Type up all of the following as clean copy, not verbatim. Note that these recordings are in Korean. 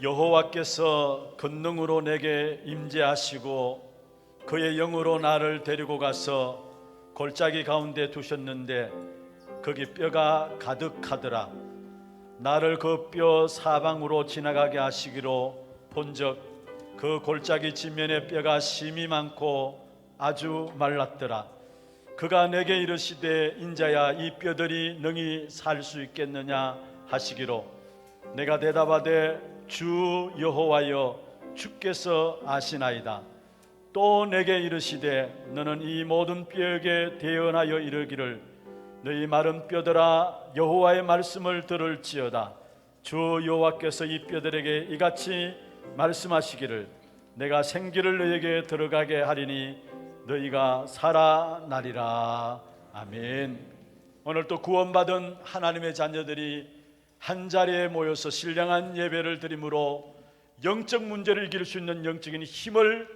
여호와께서 권능으로 내게 임재하시고 그의 영으로 나를 데리고 가서 골짜기 가운데 두셨는데 거기 뼈가 가득하더라. 나를 그 뼈 사방으로 지나가게 하시기로 본즉 그 골짜기 지면에 뼈가 심이 많고 아주 말랐더라. 그가 내게 이르시되 인자야 이 뼈들이 능히 살 수 있겠느냐 하시기로 내가 대답하되 주 여호와여 주께서 아시나이다. 또 내게 이르시되 너는 이 모든 뼈에게 대언하여 이르기를 너희 마른 뼈들아 여호와의 말씀을 들을지어다. 주 여호와께서 이 뼈들에게 이같이 말씀하시기를 내가 생기를 너희에게 들어가게 하리니 너희가 살아나리라. 아멘. 오늘 또 구원받은 하나님의 자녀들이 한자리에 모여서 신령한 예배를 드림으로 영적 문제를 이길 수 있는 영적인 힘을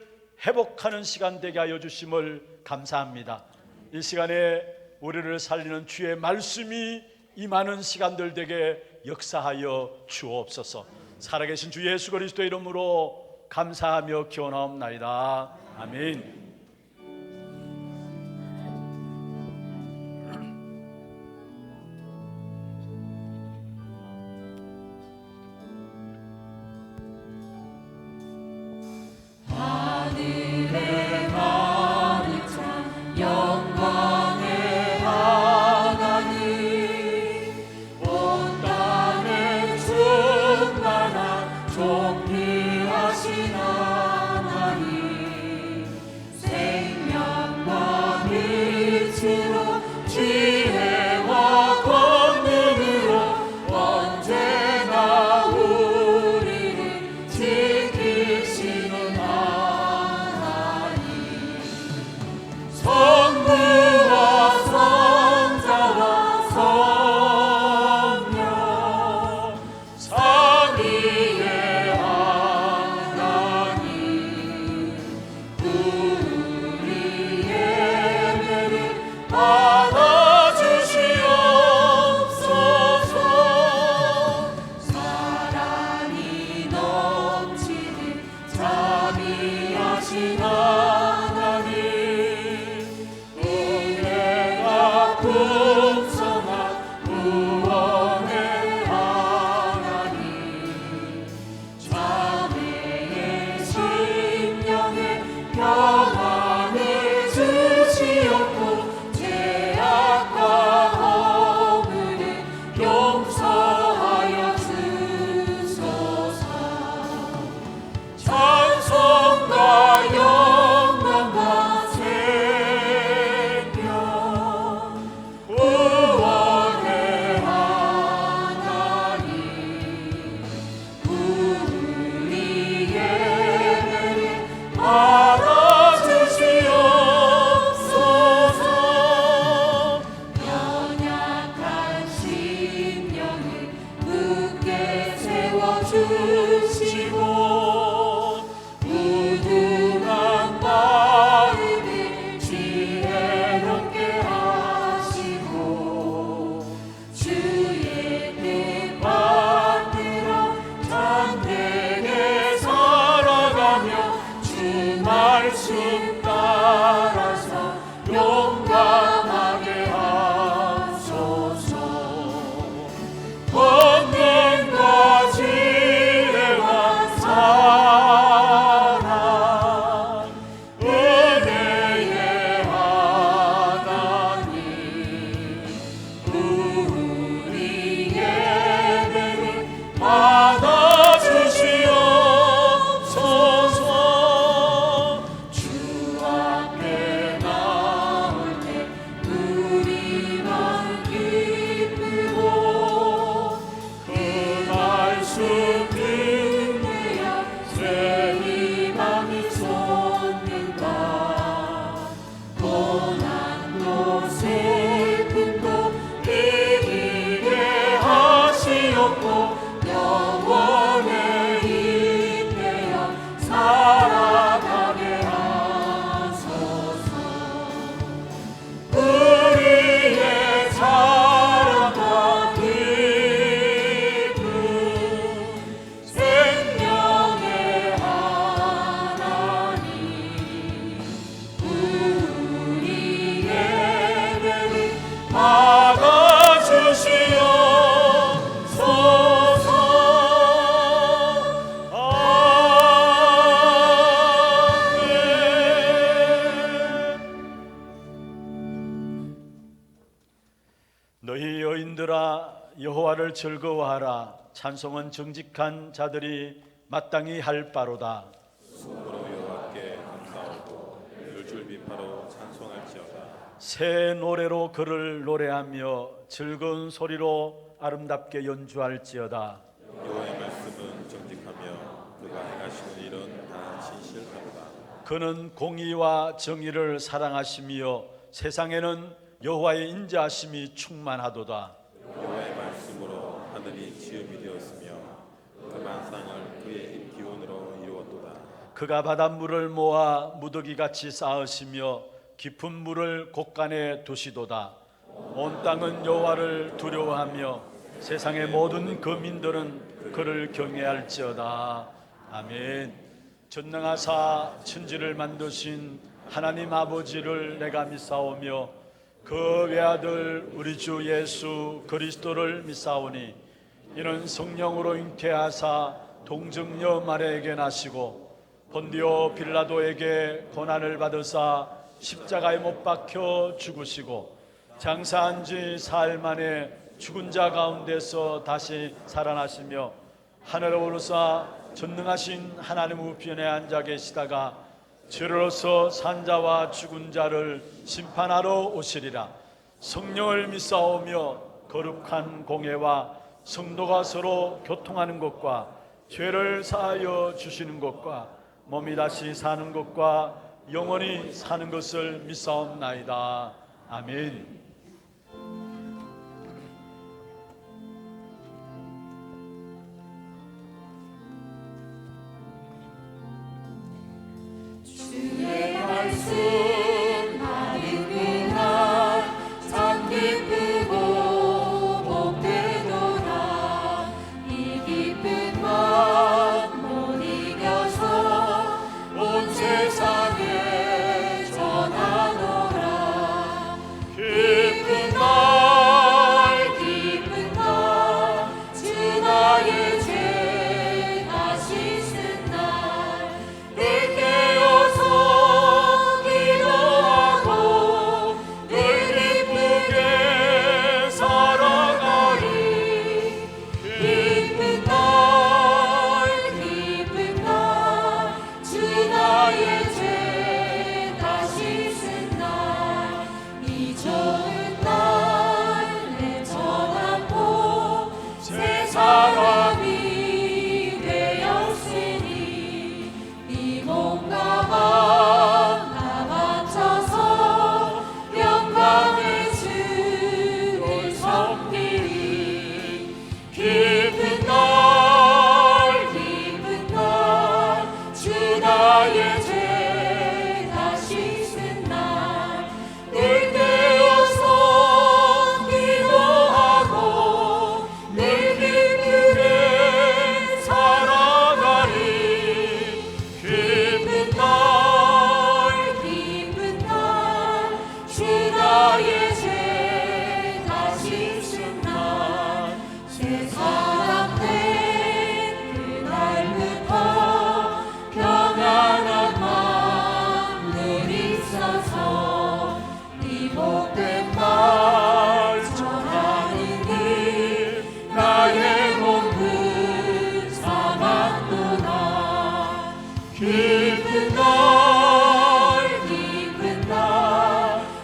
회복하는 시간 되게 하여 주심을 감사합니다. 이 시간에 우리를 살리는 주의 말씀이 임하는 시간들 되게 역사하여 주옵소서. 살아계신 주 예수 그리스도의 이름으로 감사하며 기원하옵나이다. 아멘. 여호와를 즐거워하라. 찬송은 정직한 자들이 마땅히 할 바로다. 손으로 여호와께 감사하고 열줄 비파로 찬송할지어다. 새 노래로 그를 노래하며 즐거운 소리로 아름답게 연주할지어다. 여호와의 말씀은 정직하며 그가 행하시는 일은 다 진실하도다. 그는 공의와 정의를 사랑하시며 세상에는 여호와의 인자하심이 충만하도다. 여호와의 말씀으로 하늘이 지음이 되었으며 그 만상을 그의 입 기운으로 이루었도다. 그가 바닷물을 모아 무더기같이 쌓으시며 깊은 물을 곳간에 두시도다. 온 땅은 여호와를 두려워하며 세상의 모든 거민들은 그를 경외할지어다. 아멘. 전능하사 천지를 만드신 하나님 아버지를 내가 믿사오며 그 외아들 우리 주 예수 그리스도를 믿사오니 이는 성령으로 잉태하사 동정녀 마리아에게 나시고 본디오 빌라도에게 고난을 받으사 십자가에 못 박혀 죽으시고 장사한 지 사흘 만에 죽은 자 가운데서 다시 살아나시며 하늘에 오르사 전능하신 하나님 우편에 앉아 계시다가 죄로서 산자와 죽은 자를 심판하러 오시리라. 성령을 믿사오며 거룩한 공회와 성도가 서로 교통하는 것과 죄를 사하여 주시는 것과 몸이 다시 사는 것과 영원히 사는 것을 믿사옵나이다. 아멘. 주의 말씀 바르구나 참 기쁘고 복되도다. 이 기쁜 마음 못 이겨서 온 세상에 전하노라. 기쁜 날 기쁜 날 주 나의 죄 다시 쓴 날 늘 깨어서 기도하고 늘 기쁘게 살아가리. 기쁜 날 주 나의 죄 다시 쓴 날 이 좋은 날에 전하고 새 사람이 되었으니 이 몸과 마음 다 바쳐서 영광의 주를 섬기리. 기쁜 날 주 나의 죄 다시 쓴 날 늘 깨어서 기도하고 늘 기쁘게 살아가리. 기쁜 날 주 나의 죄 다시 쓴 날 새 사람 된 그날부터 평안한 마음 늘 있어서 이 복된 말 전하는 길 나의 몸은 사망도다. 기쁜 날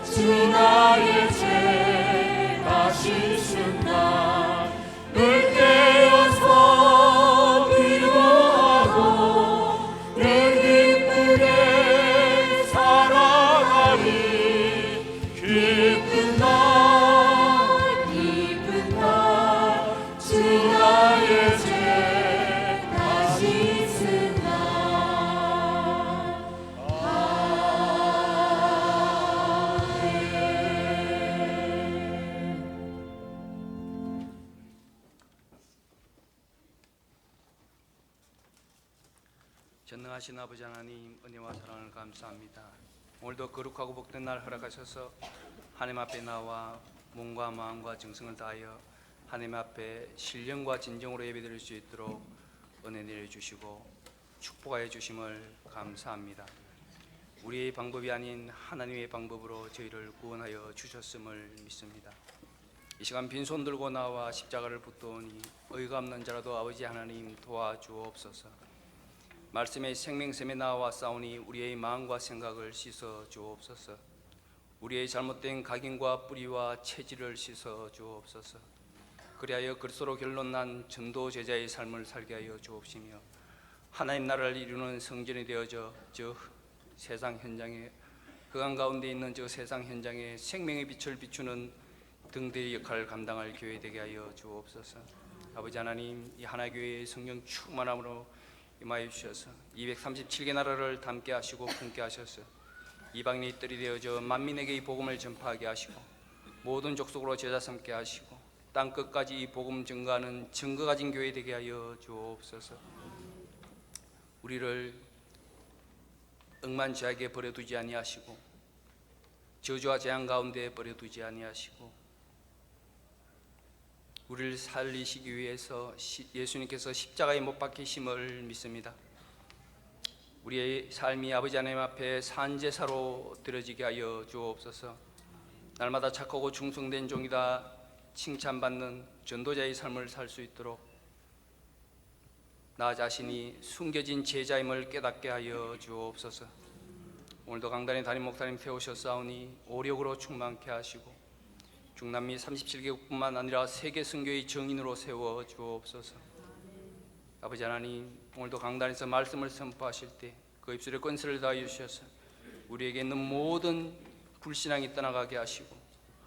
주 나의 죄 다시 쓴 날 늘 깨어서 기도하고 늘 기쁘게 살아가리. 기쁜 날 주 나의 죄 다시 쓴 날. 전능하신 아버지 하나님, 은혜와 사랑을 감사합니다. 오늘도 거룩하고 복된 날 허락하셔서 하나님 앞에 나와 몸과 마음과 정성을 다하여 하나님 앞에 신령과 진정으로 예배드릴 수 있도록 은혜 내려주시고 축복하여 주심을 감사합니다. 우리의 방법이 아닌 하나님의 방법으로 저희를 구원하여 주셨음을 믿습니다. 이 시간 빈손 들고 나와 십자가를 붙드오니 의가 없는 자라도 아버지 하나님 도와주옵소서. 말씀의 생명샘에 나와 싸우니 우리의 마음과 생각을 씻어 주옵소서. 우리의 잘못된 각인과 뿌리와 체질을 씻어 주옵소서. 그리하여 그리스도로 결론난 전도 제자의 삶을 살게 하여 주옵시며 하나님 나라를 이루는 성전이 되어져 저 세상 현장에 그 한가운데 있는 저 세상 현장에 생명의 빛을 비추는 등대의 역할을 감당할 교회 되게 하여 주옵소서. 아버지 하나님, 이 하나교회의 성령 충만함으로 임하여 주셔서 237개 나라를 담게 하시고 품게 하셔서 이방인의 뜰이 되어져 만민에게 이 복음을 전파하게 하시고 모든 족속으로 제자 삼게 하시고 땅 끝까지 이 복음 증거하는 증거 가진 교회 되게 하여 주옵소서. 우리를 억만지하게 버려두지 아니하시고 저주와 재앙 가운데 버려두지 아니하시고 우리를 살리시기 위해서 예수님께서 십자가에 못 박히심을 믿습니다. 우리의 삶이 아버지 하나님 앞에 산제사로 드려지게 하여 주옵소서. 날마다 착하고 충성된 종이다 칭찬받는 전도자의 삶을 살 수 있도록 나 자신이 숨겨진 제자임을 깨닫게 하여 주옵소서. 오늘도 강단에 담임 목사님 세우셨사오니 오력으로 충만케 하시고 중남미 37개국뿐만 아니라 세계 선교의 정인으로 세워 주옵소서. 아버지 하나님, 오늘도 강단에서 말씀을 선포하실 때 그 입술에 권세를 다하여 주셔서 우리에게 있는 모든 불신앙이 떠나가게 하시고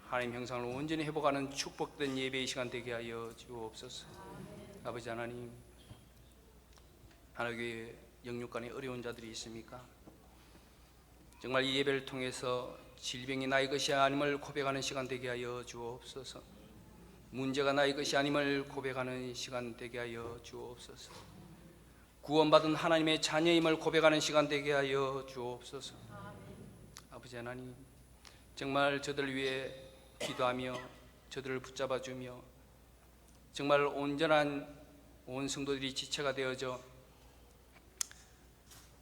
하나님 형상을 온전히 회복하는 축복된 예배의 시간 되게 하여 주옵소서. 아버지 하나님, 하나교회 영육간에 어려운 자들이 있습니까? 정말 이 예배를 통해서 질병이 나의 것이 아님을 고백하는 시간 되게 하여 주옵소서. 문제가 나의 것이 아님을 고백하는 시간 되게 하여 주옵소서. 구원받은 하나님의 자녀임을 고백하는 시간 되게 하여 주옵소서. 아버지 하나님, 정말 저들을 위해 기도하며 저들을 붙잡아주며 정말 온전한 온 성도들이 지체가 되어져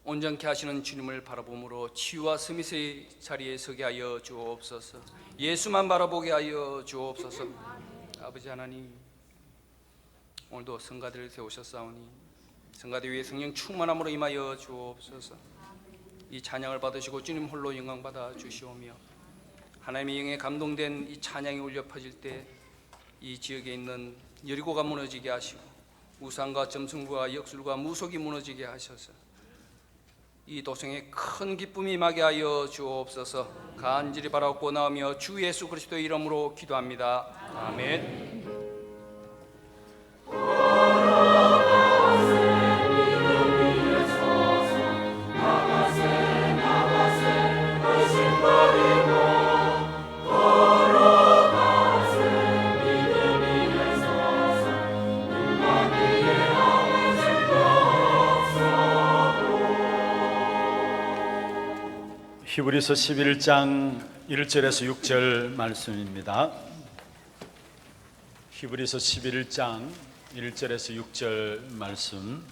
온전케 하시는 주님을 바라봄으로 치유와 스미스의 자리에 서게 하여 주옵소서. 예수만 바라보게 하여 주옵소서. 아버지 하나님, 오늘도 성가들을 세우셨사오니 성가대 위에 성령 충만함으로 임하여 주옵소서. 이 찬양을 받으시고 주님 홀로 영광 받아 주시오며 하나님의 영에 감동된 이 찬양이 울려 퍼질 때 이 지역에 있는 여리고가 무너지게 하시고 우상과 점승과 역술과 무속이 무너지게 하셔서 이 도성에 큰 기쁨이 임하게 하여 주옵소서. 간절히 바라옵고 나오며 주 예수 그리스도의 이름으로 기도합니다. 아멘. 히브리서 11장 1절에서 6절 말씀입니다. 히브리서 11장 1절에서 6절 말씀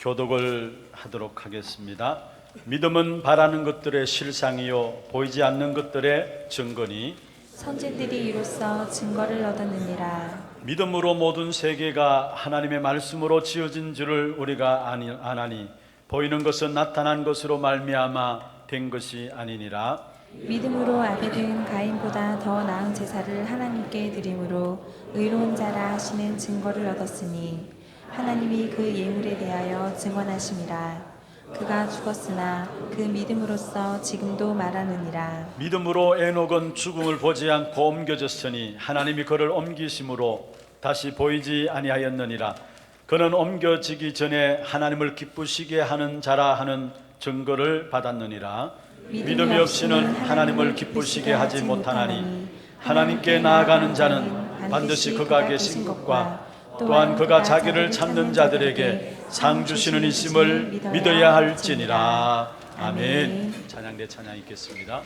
교독을 하도록 하겠습니다. 믿음은 바라는 것들의 실상이요 보이지 않는 것들의 증거니 선지들이 이로써 증거를 얻었느니라. 믿음으로 모든 세계가 하나님의 말씀으로 지어진 줄을 우리가 아나니 보이는 것은 나타난 것으로 말미암아 된 것이 아니니라. 믿음으로 아벨은 가인보다 더 나은 제사를 하나님께 드림으로 의로운 자라 하시는 증거를 얻었으니 하나님이 그 예물에 대하여 증언하심이라. 그가 죽었으나 그 믿음으로써 지금도 말하느니라. 믿음으로 에녹은 죽음을 보지 않고 옮겨졌으니 하나님이 그를 옮기심으로 다시 보이지 아니하였느니라. 그는 옮겨지기 전에 하나님을 기쁘시게 하는 자라 하는 증거를 받았느니라. 믿음이 없이는 하나님을 기쁘시게 하지 못하나니 하나님께 나아가는 자는 반드시 그가 계신 것과 또한 그가 자기를 찾는 자들에게 상 주시는 이심을 믿어야 할지니라. 아멘. 찬양대 찬양 있겠습니다.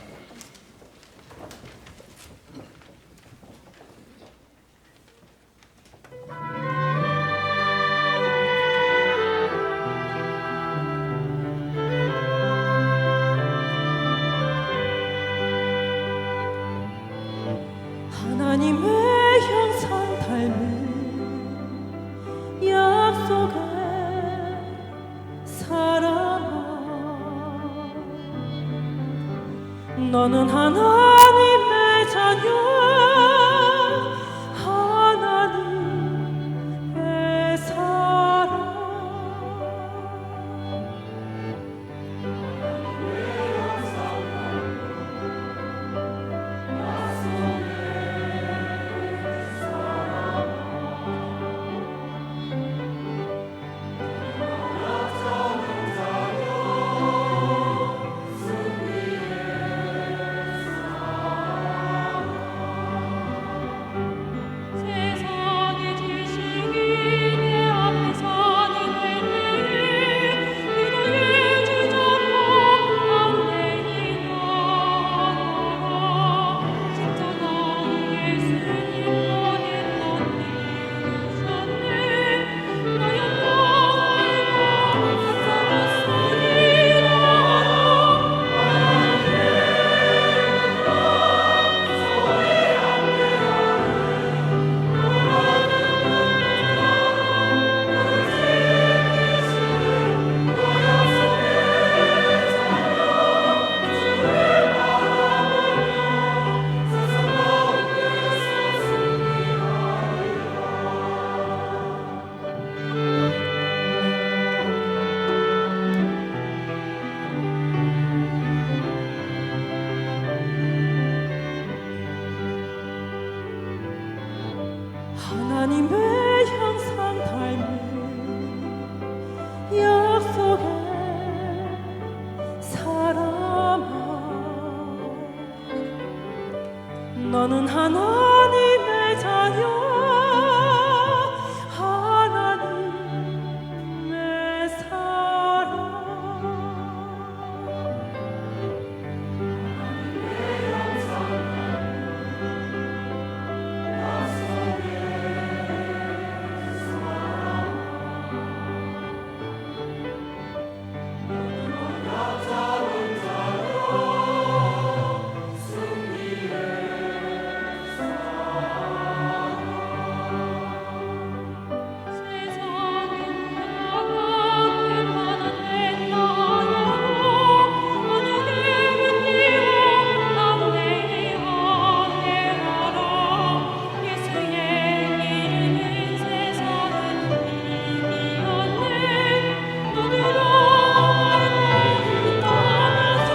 약속의 사랑아, 너는 하나님의 자녀, 하나님의 사랑. 세상의 지식이 내 앞에 산이 되니 그대의 주장과 안내이나라. 십자가의 예수님 보낸 넌 이루셨네. 나의 영광을 하나님의 형상 닮은 약속의 사람아, 너는 하나님의 자녀, 하나님의 사랑. 세상은 나가 웬만한 내 나라로 어느 길을 뛰어 남내이 안내하라. 예수의 이름은 세상은 이기었네. 너들아 알고 떠나서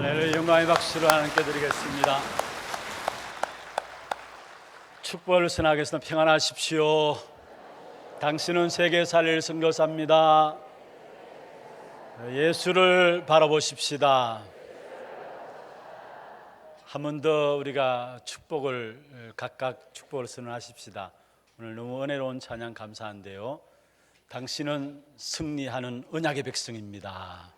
할렐루야. 영광의 박수를 하나님께 드리겠습니다. 축복을 선하겠습니다. 평안하십시오. 당신은 세계 살릴 선교사입니다. 예수를 바라보십시다. 한 번 더 우리가 축복을 각각 축복을 선언하십시다. 오늘 너무 은혜로운 찬양 감사한데요. 당신은 승리하는 언약의 백성입니다.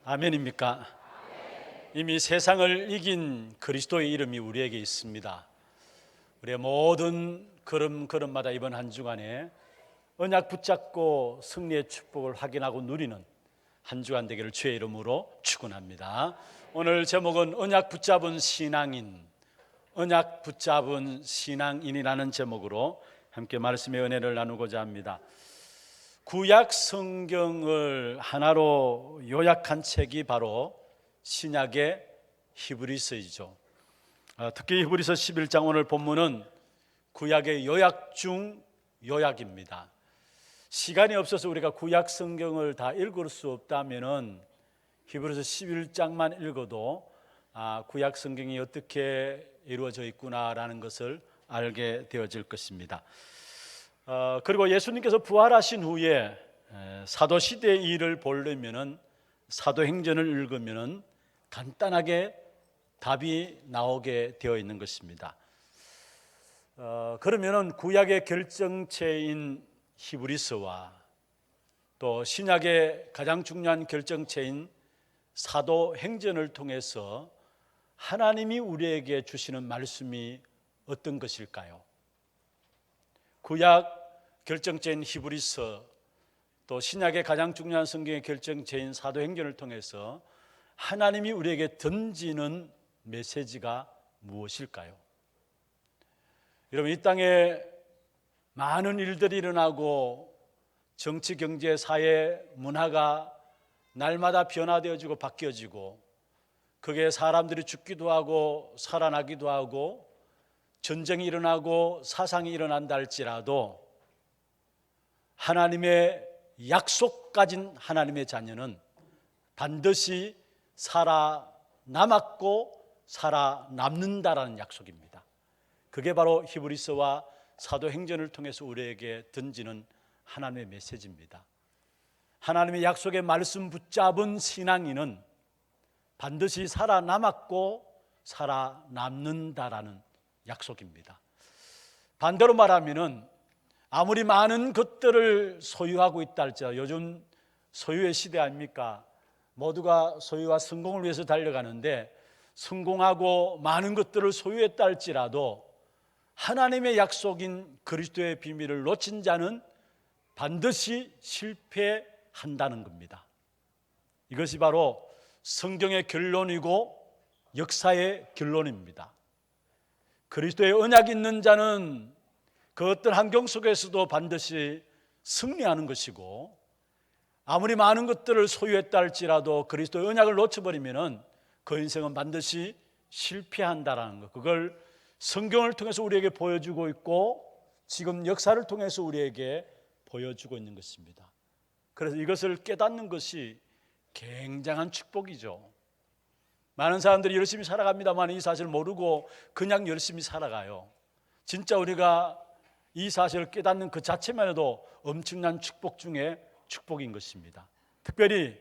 아멘입니까? 이미 세상을 이긴 그리스도의 이름이 우리에게 있습니다. 우리의 모든 걸음마다 이번 한 주간에 언약 붙잡고 승리의 축복을 확인하고 누리는 한 주간 되기를 주의 이름으로 축원합니다. 오늘 제목은 언약 붙잡은 신앙인, 언약 붙잡은 신앙인이라는 제목으로 함께 말씀의 은혜를 나누고자 합니다. 구약 성경을 하나로 요약한 책이 바로 신약의 히브리서이죠. 특히 히브리서 11장 오늘 본문은 구약의 요약 중 요약입니다. 시간이 없어서 우리가 구약 성경을 다 읽을 수 없다면은 히브리서 11장만 읽어도 구약 성경이 어떻게 이루어져 있구나라는 것을 알게 되어질 것입니다. 그리고 예수님께서 부활하신 후에 사도 시대의 일을 보려면은 사도행전을 읽으면은 간단하게 답이 나오게 되어 있는 것입니다. 그러면은 구약의 결정체인 히브리서와 또 신약의 가장 중요한 결정체인 사도행전을 통해서 하나님이 우리에게 주시는 말씀이 어떤 것일까요? 구약 결정체인 히브리서 또 신약의 가장 중요한 성경의 결정체인 사도행전을 통해서 하나님이 우리에게 던지는 메시지가 무엇일까요? 여러분, 이 땅에 많은 일들이 일어나고 정치, 경제, 사회, 문화가 날마다 변화되어지고 바뀌어지고 그게 사람들이 죽기도 하고 살아나기도 하고 전쟁이 일어나고 사상이 일어난다 할지라도 하나님의 약속 가진 하나님의 자녀는 반드시 살아남았고 살아남는다라는 약속입니다. 그게 바로 히브리서와 사도행전을 통해서 우리에게 던지는 하나님의 메시지입니다. 하나님의 약속의 말씀 붙잡은 신앙인은 반드시 살아남았고 살아남는다라는 약속입니다. 반대로 말하면은 아무리 많은 것들을 소유하고 있다 할지라도 요즘 소유의 시대 아닙니까? 모두가 소유와 성공을 위해서 달려가는데 성공하고 많은 것들을 소유했다 할지라도 하나님의 약속인 그리스도의 비밀을 놓친 자는 반드시 실패한다는 겁니다. 이것이 바로 성경의 결론이고 역사의 결론입니다. 그리스도의 언약이 있는 자는 그 어떤 환경 속에서도 반드시 승리하는 것이고 아무리 많은 것들을 소유했다 할지라도 그리스도의 언약을 놓쳐버리면 그 인생은 반드시 실패한다라는 것, 그걸 성경을 통해서 우리에게 보여주고 있고 지금 역사를 통해서 우리에게 보여주고 있는 것입니다. 그래서 이것을 깨닫는 것이 굉장한 축복이죠. 많은 사람들이 열심히 살아갑니다만 이 사실을 모르고 그냥 열심히 살아가요. 진짜 우리가 이 사실을 깨닫는 그 자체만 해도 엄청난 축복 중에 축복인 것입니다. 특별히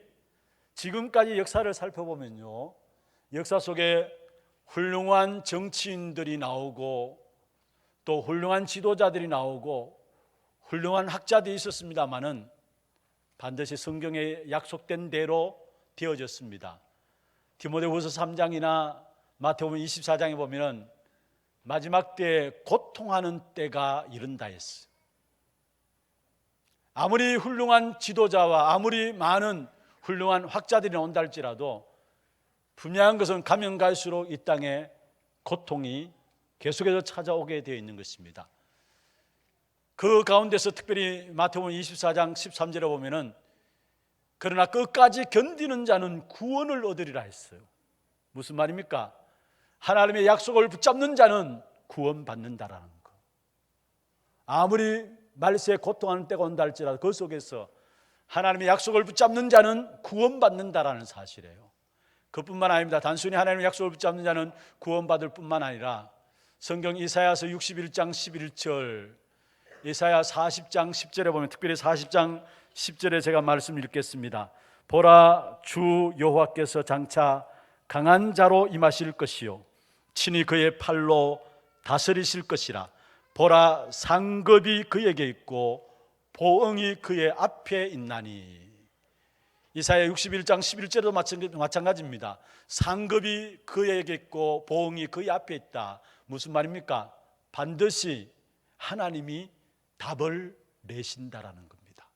지금까지 역사를 살펴보면요, 역사 속에 훌륭한 정치인들이 나오고 또 훌륭한 지도자들이 나오고 훌륭한 학자들이 있었습니다마는 반드시 성경에 약속된 대로 되어졌습니다. 디모데후서 3장이나 마태복음 24장에 보면은 마지막 때에 고통하는 때가 이른다 했어요. 아무리 훌륭한 지도자와 아무리 많은 훌륭한 학자들이 나온다 할지라도 분명한 것은 가면 갈수록 이 땅에 고통이 계속해서 찾아오게 되어 있는 것입니다. 그 가운데서 특별히 마태복음 24장 13절에 보면은 그러나 끝까지 견디는 자는 구원을 얻으리라 했어요. 무슨 말입니까? 하나님의 약속을 붙잡는 자는 구원받는다라는 거. 아무리 말세에 고통하는 때가 온다 할지라도 그 속에서 하나님의 약속을 붙잡는 자는 구원받는다라는 사실이에요. 그뿐만 아닙니다. 단순히 하나님의 약속을 붙잡는 자는 구원받을 뿐만 아니라 성경 이사야서 61장 11절, 이사야 40장 10절에 보면 특별히 40장 10절에 제가 말씀을 읽겠습니다. 보라, 주 여호와께서 장차 강한 자로 임하실 것이요 친히 그의 팔로 다스리실 것이라. 보라, 상급이 그에게 있고 보응이 그의 앞에 있나니. 이사야 61장 11절도 마찬가지입니다. 상급이 그에게 있고 보응이 그의 앞에 있다. 무슨 말입니까? 반드시 하나님이 답을 내신다라는 겁니다.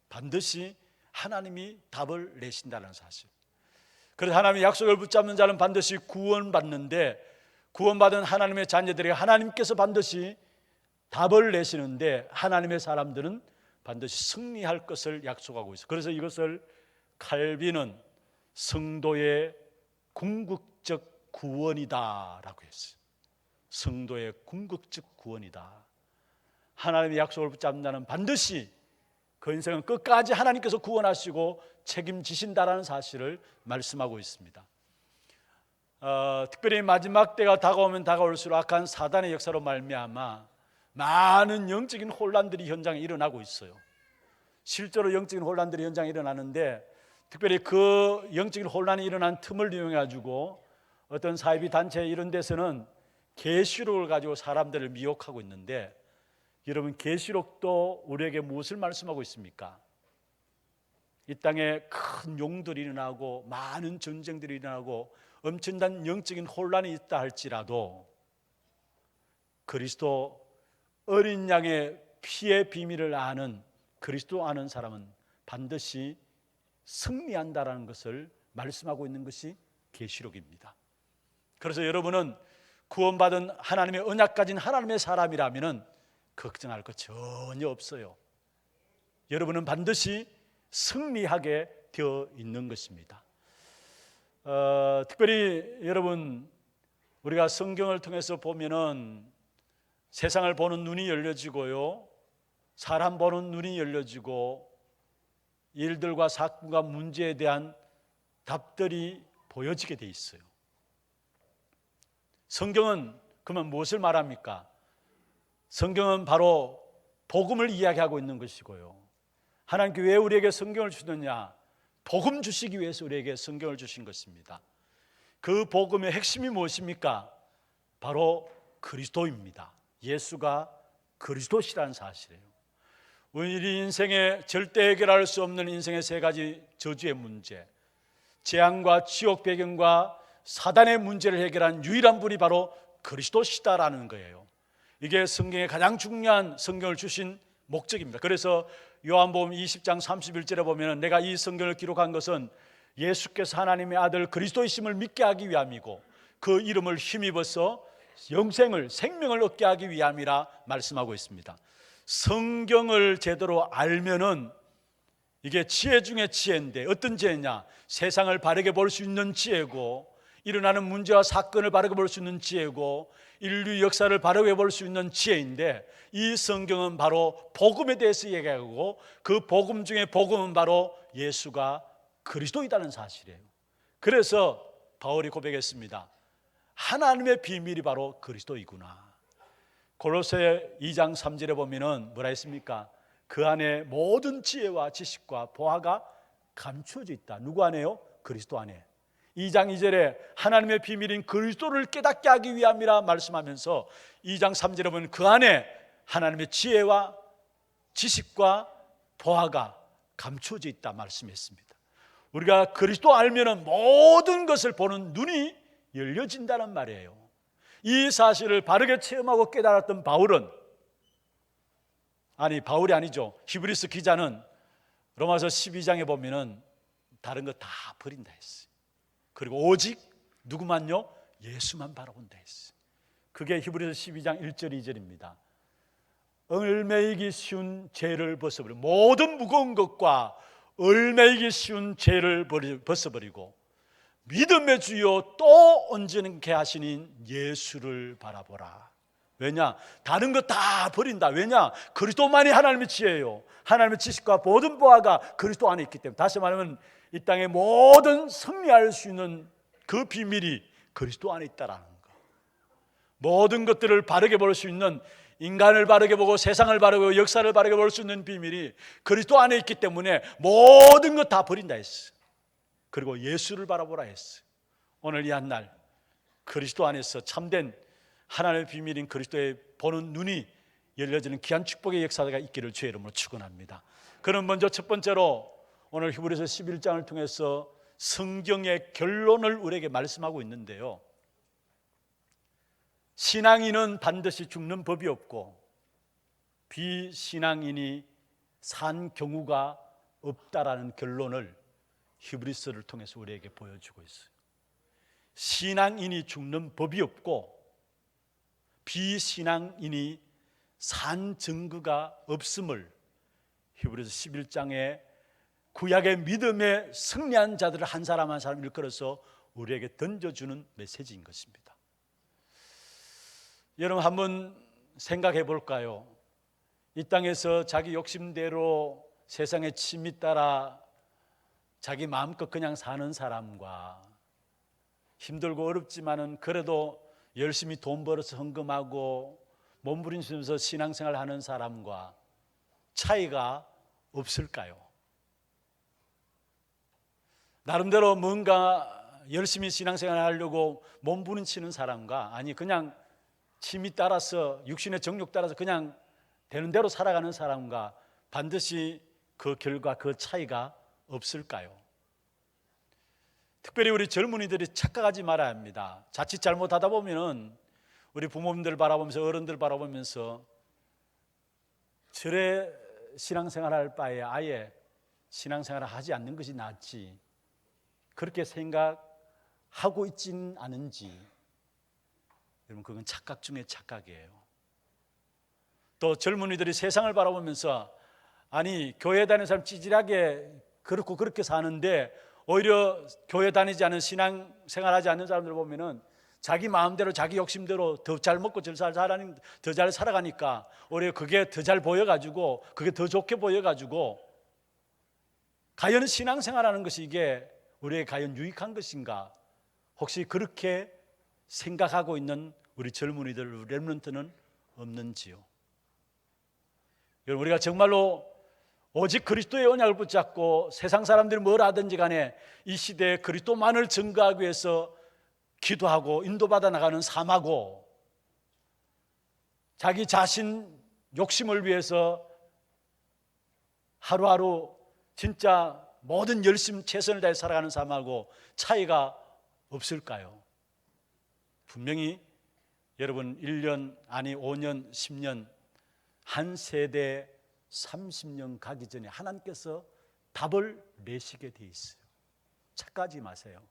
반드시 하나님이 답을 내신다는 사실. 그래서 하나님의 약속을 붙잡는 자는 반드시 구원받는데 구원받은 하나님의 자녀들에게 하나님께서 반드시 답을 내시는데 하나님의 사람들은 반드시 승리할 것을 약속하고 있어요. 그래서 이것을 칼빈은 성도의 궁극적 구원이다라고 했어요. 성도의 궁극적 구원이다. 하나님의 약속을 붙잡는 자는 반드시 그 인생은 끝까지 하나님께서 구원하시고 책임지신다라는 사실을 말씀하고 있습니다. 특별히 마지막 때가 다가오면 다가올수록 악한 사단의 역사로 말미암아 많은 영적인 혼란들이 현장에 일어나고 있어요. 실제로 영적인 혼란들이 현장에 일어나는데 특별히 그 영적인 혼란이 일어난 틈을 이용해 가지고 어떤 사이비 단체 이런 데서는 계시록을 가지고 사람들을 미혹하고 있는데, 여러분 계시록도 우리에게 무엇을 말씀하고 있습니까? 이 땅에 큰 용들이 일어나고 많은 전쟁들이 일어나고 엄청난 영적인 혼란이 있다 할지라도 그리스도 어린 양의 피의 비밀을 아는, 그리스도 아는 사람은 반드시 승리한다라는 것을 말씀하고 있는 것이 계시록입니다. 그래서 여러분은 구원받은 하나님의 언약 가진 하나님의 사람이라면 걱정할 것 전혀 없어요. 여러분은 반드시 승리하게 되어 있는 것입니다. 특별히 여러분, 우리가 성경을 통해서 보면은 세상을 보는 눈이 열려지고요, 사람 보는 눈이 열려지고 일들과 사건과 문제에 대한 답들이 보여지게 돼 있어요. 성경은 그러면 무엇을 말합니까? 성경은 바로 복음을 이야기하고 있는 것이고요, 하나님께 왜 우리에게 성경을 주느냐? 복음 주시기 위해서 우리에게 성경을 주신 것입니다. 그 복음의 핵심이 무엇입니까? 바로 그리스도입니다. 예수가 그리스도시라는 사실이에요. 우리 인생에 절대 해결할 수 없는 인생의 세 가지 저주의 문제, 재앙과 지옥 배경과 사단의 문제를 해결한 유일한 분이 바로 그리스도시다라는 거예요. 이게 성경의 가장 중요한 성경을 주신 목적입니다. 그래서 요한복음 20장 31절에 보면 내가 이 성경을 기록한 것은 예수께서 하나님의 아들 그리스도이심을 믿게 하기 위함이고 그 이름을 힘입어서 영생을, 생명을 얻게 하기 위함이라 말씀하고 있습니다. 성경을 제대로 알면은 이게 지혜 중에 지혜인데, 어떤 지혜냐? 세상을 바르게 볼 수 있는 지혜고, 일어나는 문제와 사건을 바르게 볼 수 있는 지혜고, 인류 역사를 바르게 볼 수 있는 지혜인데, 이 성경은 바로 복음에 대해서 얘기하고 그 복음 중에 복음은 바로 예수가 그리스도이다는 사실이에요. 그래서 바울이 고백했습니다. 하나님의 비밀이 바로 그리스도이구나. 골로새 2장 3절에 보면은 뭐라 했습니까? 그 안에 모든 지혜와 지식과 보화가 감추어져 있다. 누구 안에요? 그리스도 안에. 2장 2절에 하나님의 비밀인 그리스도를 깨닫게 하기 위함이라 말씀하면서 2장 3절에 보면 그 안에 하나님의 지혜와 지식과 보화가 감추어져 있다 말씀했습니다. 우리가 그리스도 알면은 모든 것을 보는 눈이 열려진다는 말이에요. 이 사실을 바르게 체험하고 깨달았던 바울은, 바울이 아니죠, 히브리서 기자는 로마서 12장에 보면은 다른 거 다 버린다 했어요. 그리고 오직 누구만요? 예수만 바라본다 했어요. 그게 히브리서 12장 1절 2절입니다. 얼매이기 쉬운 죄를 벗어버리고, 모든 무거운 것과 얼매이기 쉬운 죄를 벗어버리고 믿음의 주요 또 온전케 하시는 예수를 바라보라. 왜냐? 다른 거 다 버린다. 왜냐? 그리스도만이 하나님의 지혜예요. 하나님의 지식과 모든 보화가 그리스도 안에 있기 때문에, 다시 말하면 이 땅의 모든 승리할 수 있는 그 비밀이 그리스도 안에 있다라는 거. 모든 것들을 바르게 볼 수 있는, 인간을 바르게 보고 세상을 바르게 보고 역사를 바르게 볼 수 있는 비밀이 그리스도 안에 있기 때문에 모든 것 다 버린다 했어. 그리고 예수를 바라보라 했어. 오늘 이 한 날 그리스도 안에서 참된 하나님의 비밀인 그리스도의 보는 눈이 열려지는 귀한 축복의 역사가 있기를 주의 이름으로 축원합니다. 그럼 먼저 첫 번째로 오늘 히브리서 11장을 통해서 성경의 결론을 우리에게 말씀하고 있는데요, 신앙인은 반드시 죽는 법이 없고 비신앙인이 산 경우가 없다라는 결론을 히브리서를 통해서 우리에게 보여주고 있어요. 신앙인이 죽는 법이 없고 비신앙인이 산 증거가 없음을 히브리서 11장에 구약의 믿음에 승리한 자들을 한 사람 한 사람 일컬어서 우리에게 던져주는 메시지인 것입니다. 여러분 한번 생각해 볼까요? 이 땅에서 자기 욕심대로 세상의 침이 따라 자기 마음껏 그냥 사는 사람과 힘들고 어렵지만은 그래도 열심히 돈 벌어서 헌금하고 몸부림치면서 신앙생활을 하는 사람과 차이가 없을까요? 나름대로 뭔가 열심히 신앙생활을 하려고 몸부림치는 사람과 아니 그냥 취미 따라서 육신의 정욕 따라서 그냥 되는 대로 살아가는 사람과 반드시 그 결과 그 차이가 없을까요? 특별히 우리 젊은이들이 착각하지 말아야 합니다. 자칫 잘못하다 보면은 우리 부모님들 바라보면서 어른들 바라보면서 저래 신앙생활할 바에 아예 신앙생활을 하지 않는 것이 낫지 그렇게 생각하고 있지는 않은지 여러분 그건 착각 중에 착각이에요. 또 젊은이들이 세상을 바라보면서 아니 교회 다니는 사람 찌질하게 그렇고 그렇게 사는데 오히려 교회 다니지 않은 신앙생활하지 않는 사람들 보면은 자기 마음대로 자기 욕심대로 더 잘 먹고 더 잘 살아가니까 오히려 그게 더 잘 보여가지고 그게 더 좋게 보여가지고 과연 신앙생활하는 것이 이게 우리에게 과연 유익한 것인가? 혹시 그렇게 생각하고 있는 우리 젊은이들 렘넌트는 없는지요? 여러분 우리가 정말로 오직 그리스도의 언약을 붙잡고 세상 사람들이 뭘 하든지 간에 이 시대에 그리스도만을 증거하기 위해서 기도하고 인도받아 나가는 삶하고 자기 자신 욕심을 위해서 하루하루 진짜 모든 열심 최선을 다해 살아가는 삶하고 차이가 없을까요? 분명히 여러분 1년 아니 5년 10년 한 세대 30년 가기 전에 하나님께서 답을 내시게 돼 있어요. 착각하지 마세요.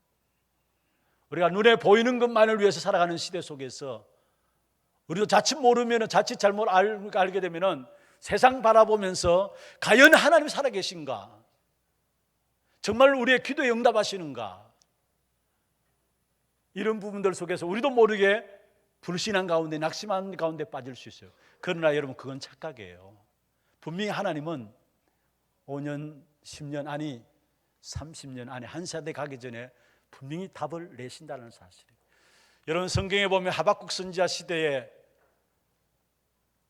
우리가 눈에 보이는 것만을 위해서 살아가는 시대 속에서 우리도 자칫 모르면 자칫 잘못 알게 되면은 세상 바라보면서 과연 하나님 살아계신가? 정말 우리의 기도에 응답하시는가? 이런 부분들 속에서 우리도 모르게 불신한 가운데 낙심한 가운데 빠질 수 있어요. 그러나 여러분 그건 착각이에요. 분명히 하나님은 5년, 10년 아니 30년 아니 한 세대 가기 전에 분명히 답을 내신다는 사실이에요. 여러분 성경에 보면 하박국 선지자 시대에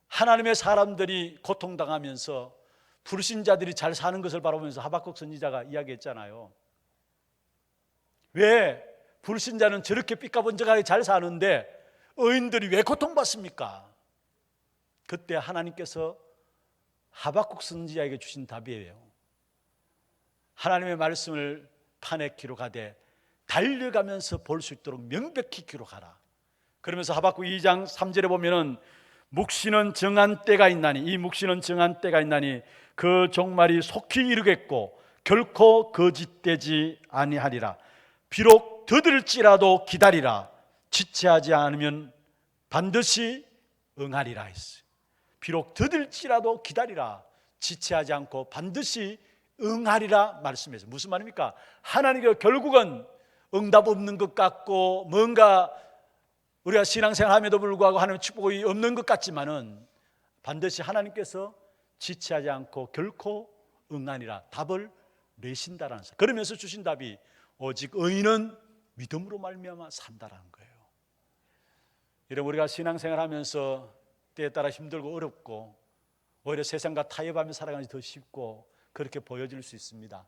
하나님의 사람들이 고통당하면서 불신자들이 잘 사는 것을 바라보면서 하박국 선지자가 이야기했잖아요. 왜 불신자는 저렇게 삐까번쩍하게 잘 사는데 의인들이 왜 고통받습니까? 그때 하나님께서 하박국 선지자에게 주신 답이에요. 하나님의 말씀을 판에 기록하되 달려가면서 볼 수 있도록 명백히 기록하라. 그러면서 하박국 2장 3절에 보면은 묵시는 정한 때가 있나니 이 묵시는 정한 때가 있나니 그 종말이 속히 이르겠고 결코 거짓되지 아니하리라. 비록 더딜지라도 기다리라. 지체하지 않으면 반드시 응하리라 했어요. 비록 더딜지라도 기다리라. 지체하지 않고 반드시 응하리라 말씀했어요. 무슨 말입니까? 하나님께 결국은 응답 없는 것 같고 뭔가 우리가 신앙생활함에도 불구하고 하나님의 축복이 없는 것 같지만은 반드시 하나님께서 지체하지 않고 결코 응하리라 답을 내신다라는 사실. 그러면서 주신 답이 오직 의인은 믿음으로 말미암아 산다라는 거예요. 여러분 우리가 신앙생활하면서 때에 따라 힘들고 어렵고 오히려 세상과 타협하며 살아가는 것이 더 쉽고 그렇게 보여질 수 있습니다.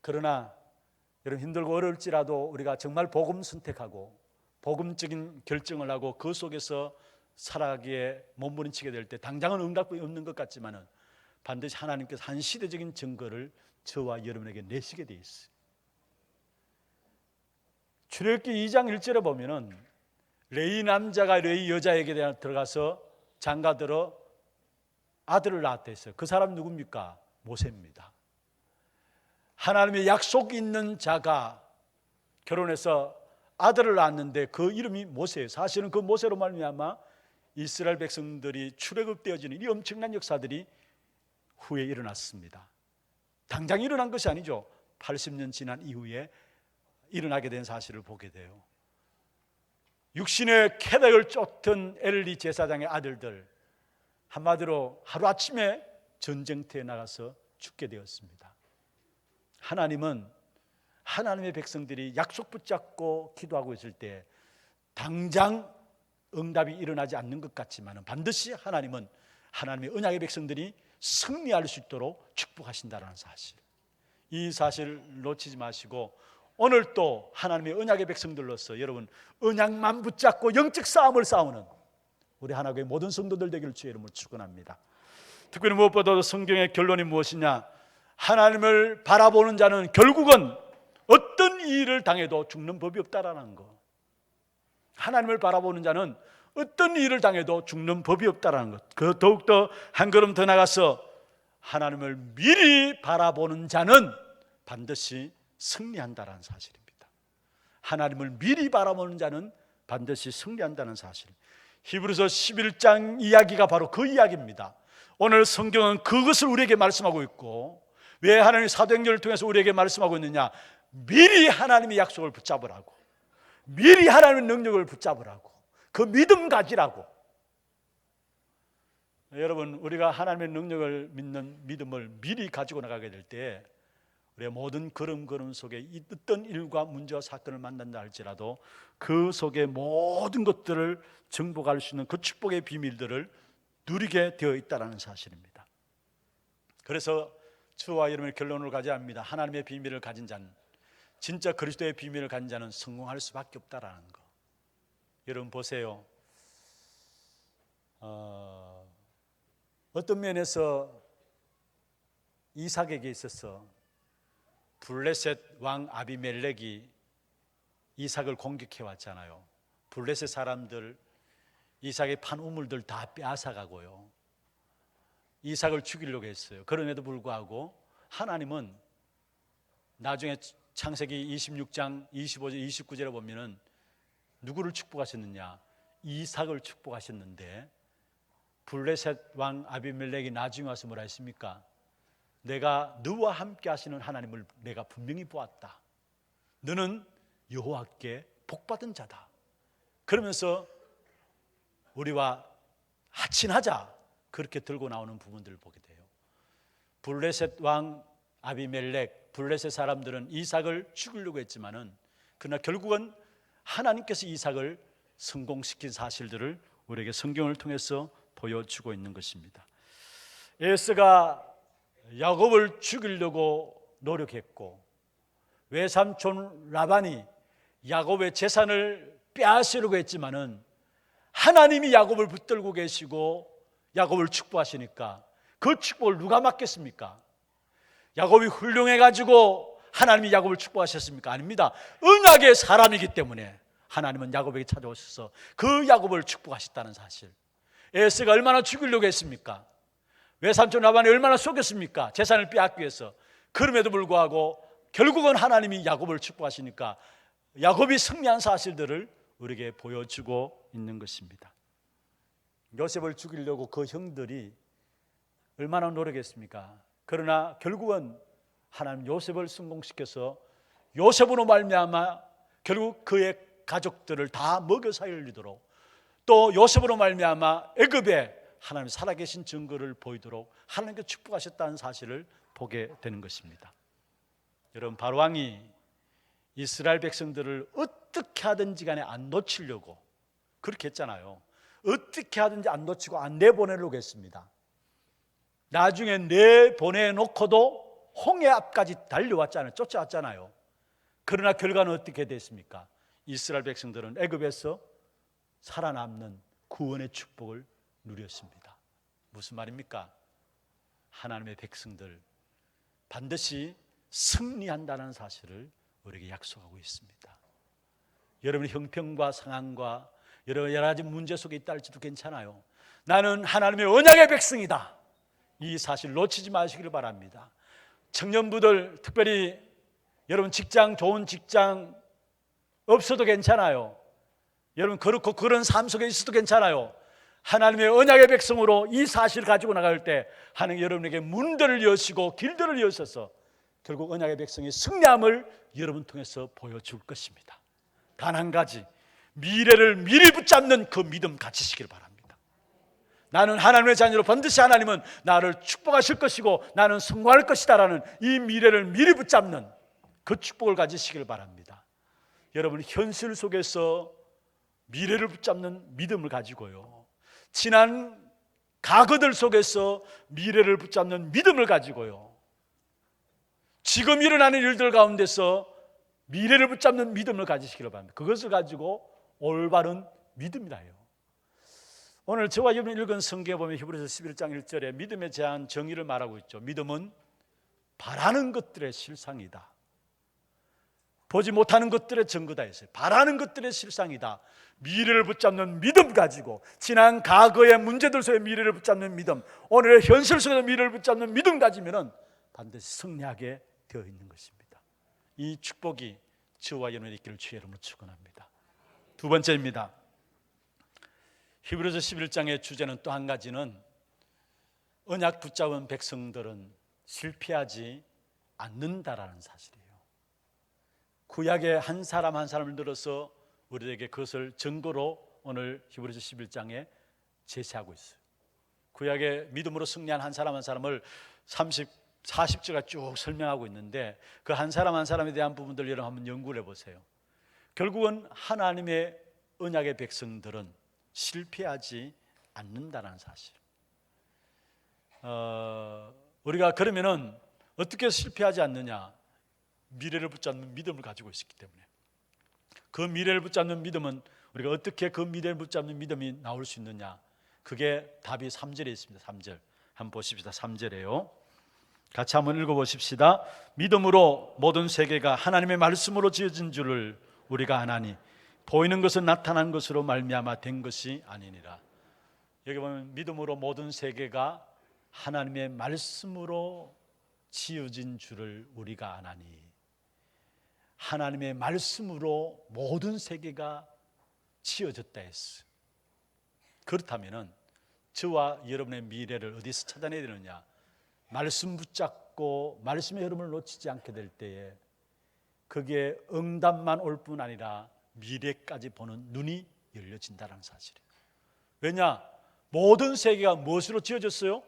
그러나 여러분 힘들고 어려울지라도 우리가 정말 복음 선택하고 복음적인 결정을 하고 그 속에서 살아가기에 몸부림치게 될 때 당장은 응답이 없는 것 같지만은 반드시 하나님께서 한 시대적인 증거를 저와 여러분에게 내시게 돼 있어요. 출애굽기 2장 1절에 보면은 레위 남자가 레위 여자에게 들어가서 장가들어 아들을 낳았다 했어요. 그 사람 누굽니까? 모세입니다. 하나님의 약속이 있는 자가 결혼해서 아들을 낳았는데 그 이름이 모세예요. 사실은 그 모세로 말미암아 이스라엘 백성들이 출애굽되어지는 이 엄청난 역사들이 후에 일어났습니다. 당장 일어난 것이 아니죠. 80년 지난 이후에 일어나게 된 사실을 보게 돼요. 육신의 쾌락을 쫓던 엘리 제사장의 아들들, 한마디로 하루아침에 전쟁터에 나가서 죽게 되었습니다. 하나님은 하나님의 백성들이 약속 붙잡고 기도하고 있을 때 당장 응답이 일어나지 않는 것 같지만 반드시 하나님은 하나님의 언약의 백성들이 승리할 수 있도록 축복하신다는 사실, 이 사실을 놓치지 마시고 오늘 또 하나님의 언약의 백성들로서 여러분 언약만 붙잡고 영적 싸움을 싸우는 우리 하나교회 모든 성도들 되기를 주의 이름으로 축원합니다. 특별히 무엇보다도 성경의 결론이 무엇이냐? 하나님을 바라보는 자는 결국은 어떤 일을 당해도 죽는 법이 없다라는 것. 하나님을 바라보는 자는 어떤 일을 당해도 죽는 법이 없다라는 것. 그 더욱더 한 걸음 더 나가서 하나님을 미리 바라보는 자는 반드시 승리한다라는 사실입니다. 하나님을 미리 바라보는 자는 반드시 승리한다는 사실. 히브리서 11장 이야기가 바로 그 이야기입니다. 오늘 성경은 그것을 우리에게 말씀하고 있고, 왜 하나님이 사도행전을 통해서 우리에게 말씀하고 있느냐? 미리 하나님의 약속을 붙잡으라고, 미리 하나님의 능력을 붙잡으라고, 그 믿음 가지라고. 여러분, 우리가 하나님의 능력을 믿는 믿음을 미리 가지고 나가게 될 때 우리의 모든 걸음걸음 속에 어떤 일과 문제와 사건을 만난다 할지라도 그 속에 모든 것들을 정복할 수 있는 그 축복의 비밀들을 누리게 되어 있다는 사실입니다. 그래서 저와 여러분의 결론을 가져야 합니다. 하나님의 비밀을 가진 자는, 진짜 그리스도의 비밀을 가진 자는 성공할 수밖에 없다라는 거. 여러분 보세요. 어떤 면에서 이삭에게 있어서 블레셋 왕 아비멜렉이 이삭을 공격해 왔잖아요. 블레셋 사람들 이삭의 판 우물들 다 빼앗아가고요, 이삭을 죽이려고 했어요. 그럼에도 불구하고 하나님은 나중에 창세기 26장 25절 29절에 보면은 누구를 축복하셨느냐? 이삭을 축복하셨는데 블레셋 왕 아비멜렉이 나중에 와서 뭐라 했습니까? 내가 너와 함께 하시는 하나님을 내가 분명히 보았다. 너는 여호와께 복받은 자다. 그러면서 우리와 하친하자, 그렇게 들고 나오는 부분들을 보게 돼요. 블레셋 왕 아비멜렉, 블레셋 사람들은 이삭을 죽이려고 했지만은 그러나 결국은 하나님께서 이삭을 성공시킨 사실들을 우리에게 성경을 통해서 보여주고 있는 것입니다. 에서가 야곱을 죽이려고 노력했고, 외삼촌 라반이 야곱의 재산을 빼앗으려고 했지만은 하나님이 야곱을 붙들고 계시고 야곱을 축복하시니까 그 축복을 누가 맡겠습니까? 야곱이 훌륭해가지고 하나님이 야곱을 축복하셨습니까? 아닙니다. 언약의 사람이기 때문에 하나님은 야곱에게 찾아오셔서 그 야곱을 축복하셨다는 사실. 에서가 얼마나 죽이려고 했습니까? 외삼촌 라반이 얼마나 속였습니까? 재산을 빼앗기 위해서. 그럼에도 불구하고 결국은 하나님이 야곱을 축복하시니까 야곱이 승리한 사실들을 우리에게 보여주고 있는 것입니다. 요셉을 죽이려고 그 형들이 얼마나 노력했습니까? 그러나 결국은 하나님 요셉을 성공시켜서 요셉으로 말미암아 결국 그의 가족들을 다 먹여 살리도록, 또 요셉으로 말미암아 애굽에 하나님 살아계신 증거를 보이도록 하나님께 축복하셨다는 사실을 보게 되는 것입니다. 여러분, 바로왕이 이스라엘 백성들을 어떻게 하든지 간에 안 놓치려고 그렇게 했잖아요. 어떻게 하든지 안 놓치고 안 내보내려고 했습니다. 나중에 내보내놓고도 홍해 앞까지 달려왔잖아요. 쫓아왔잖아요. 그러나 결과는 어떻게 됐습니까? 이스라엘 백성들은 애굽에서 살아남는 구원의 축복을 누렸습니다. 무슨 말입니까? 하나님의 백성들 반드시 승리한다는 사실을 우리에게 약속하고 있습니다. 여러분의 형편과 상황과 여러 가지 문제 속에 있다 할지도 괜찮아요. 나는 하나님의 언약의 백성이다. 이 사실 놓치지 마시기를 바랍니다. 청년부들, 특별히 여러분 직장, 좋은 직장 없어도 괜찮아요. 여러분 그렇고 그런 삶 속에 있어도 괜찮아요. 하나님의 언약의 백성으로 이 사실을 가지고 나갈 때 하나님 여러분에게 문들을 여시고 길들을 여셔서 결국 언약의 백성의 승리함을 여러분 통해서 보여줄 것입니다. 단 한 가지, 미래를 미리 붙잡는 그 믿음 가지시길 바랍니다. 나는 하나님의 자녀로 반드시 하나님은 나를 축복하실 것이고 나는 성공할 것이다라는 이 미래를 미리 붙잡는 그 축복을 가지시길 바랍니다. 여러분 현실 속에서 미래를 붙잡는 믿음을 가지고요, 지난 과거들 속에서 미래를 붙잡는 믿음을 가지고요, 지금 일어나는 일들 가운데서 미래를 붙잡는 믿음을 가지시기를 바랍니다. 그것을 가지고 올바른 믿음이라요. 오늘 저와 여러분이 읽은 성경에 보면 히브리서 11장 1절에 믿음에 대한 정의를 말하고 있죠. 믿음은 바라는 것들의 실상이다. 보지 못하는 것들의 증거다 했어요. 바라는 것들의 실상이다. 미래를 붙잡는 믿음 가지고 지난 과거의 문제들 속에 미래를 붙잡는 믿음, 오늘의 현실 속에서 미래를 붙잡는 믿음 가지면은 반드시 승리하게 되어 있는 것입니다. 이 축복이 저와 여러분의 있기를 주의 이름으로 축원합니다. 두 번째입니다. 히브리서 11장의 주제는 또 한 가지는 언약 붙잡은 백성들은 실패하지 않는다라는 사실이에요. 구약의 한 사람 한 사람을 들어서 우리에게 그것을 증거로 오늘 히브리서 11장에 제시하고 있어요. 구약의 믿음으로 승리한 한 사람 한 사람을 40절가 쭉 설명하고 있는데 그 한 사람 한 사람에 대한 부분들 여러분 한번 연구를 해보세요. 결국은 하나님의 언약의 백성들은 실패하지 않는다는 사실. 우리가 그러면은 어떻게 실패하지 않느냐? 미래를 붙잡는 믿음을 가지고 있기 때문에. 그 미래를 붙잡는 믿음은 우리가 어떻게 그 미래를 붙잡는 믿음이 나올 수 있느냐? 그게 답이 3절에 있습니다. 3절 한번 보십시다. 3절에요. 같이 한번 읽어보십시다. 믿음으로 모든 세계가 하나님의 말씀으로 지어진 줄을 우리가 아나니 보이는 것은 나타난 것으로 말미암아 된 것이 아니니라. 여기 보면 믿음으로 모든 세계가 하나님의 말씀으로 지어진 줄을 우리가 아나니, 하나님의 말씀으로 모든 세계가 지어졌다 했어. 그렇다면은 저와 여러분의 미래를 어디서 찾아내야 되느냐? 말씀 붙잡고 말씀의 흐름을 놓치지 않게 될 때에 그게 응답만 올 뿐 아니라 미래까지 보는 눈이 열려진다는 사실이에요. 왜냐? 모든 세계가 무엇으로 지어졌어요?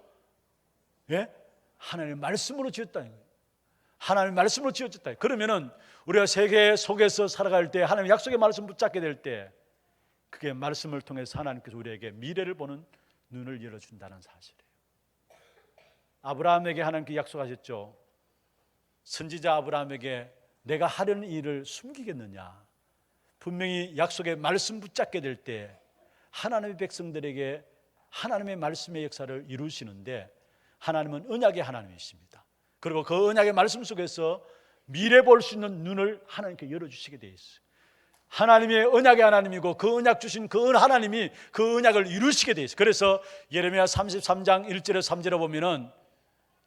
예? 하나님의 말씀으로 지었다는 거예요. 하나님의 말씀으로 지어졌다. 그러면은 우리가 세계 속에서 살아갈 때 하나님의 약속의 말씀 붙잡게 될 때 그게 말씀을 통해서 하나님께서 우리에게 미래를 보는 눈을 열어준다는 사실이에요. 아브라함에게 하나님께 약속하셨죠. 선지자 아브라함에게 내가 하려는 일을 숨기겠느냐? 분명히 약속의 말씀 붙잡게 될 때 하나님의 백성들에게 하나님의 말씀의 역사를 이루시는데 하나님은 언약의 하나님이십니다. 그리고 그 언약의 말씀 속에서 미래 볼 수 있는 눈을 하나님께 열어주시게 되어 있어요. 하나님의 언약의 하나님이고 그 언약 주신 그 하나님이 그 언약을 이루시게 되어 있어요. 그래서 예레미야 33장 1절에 3절에 보면은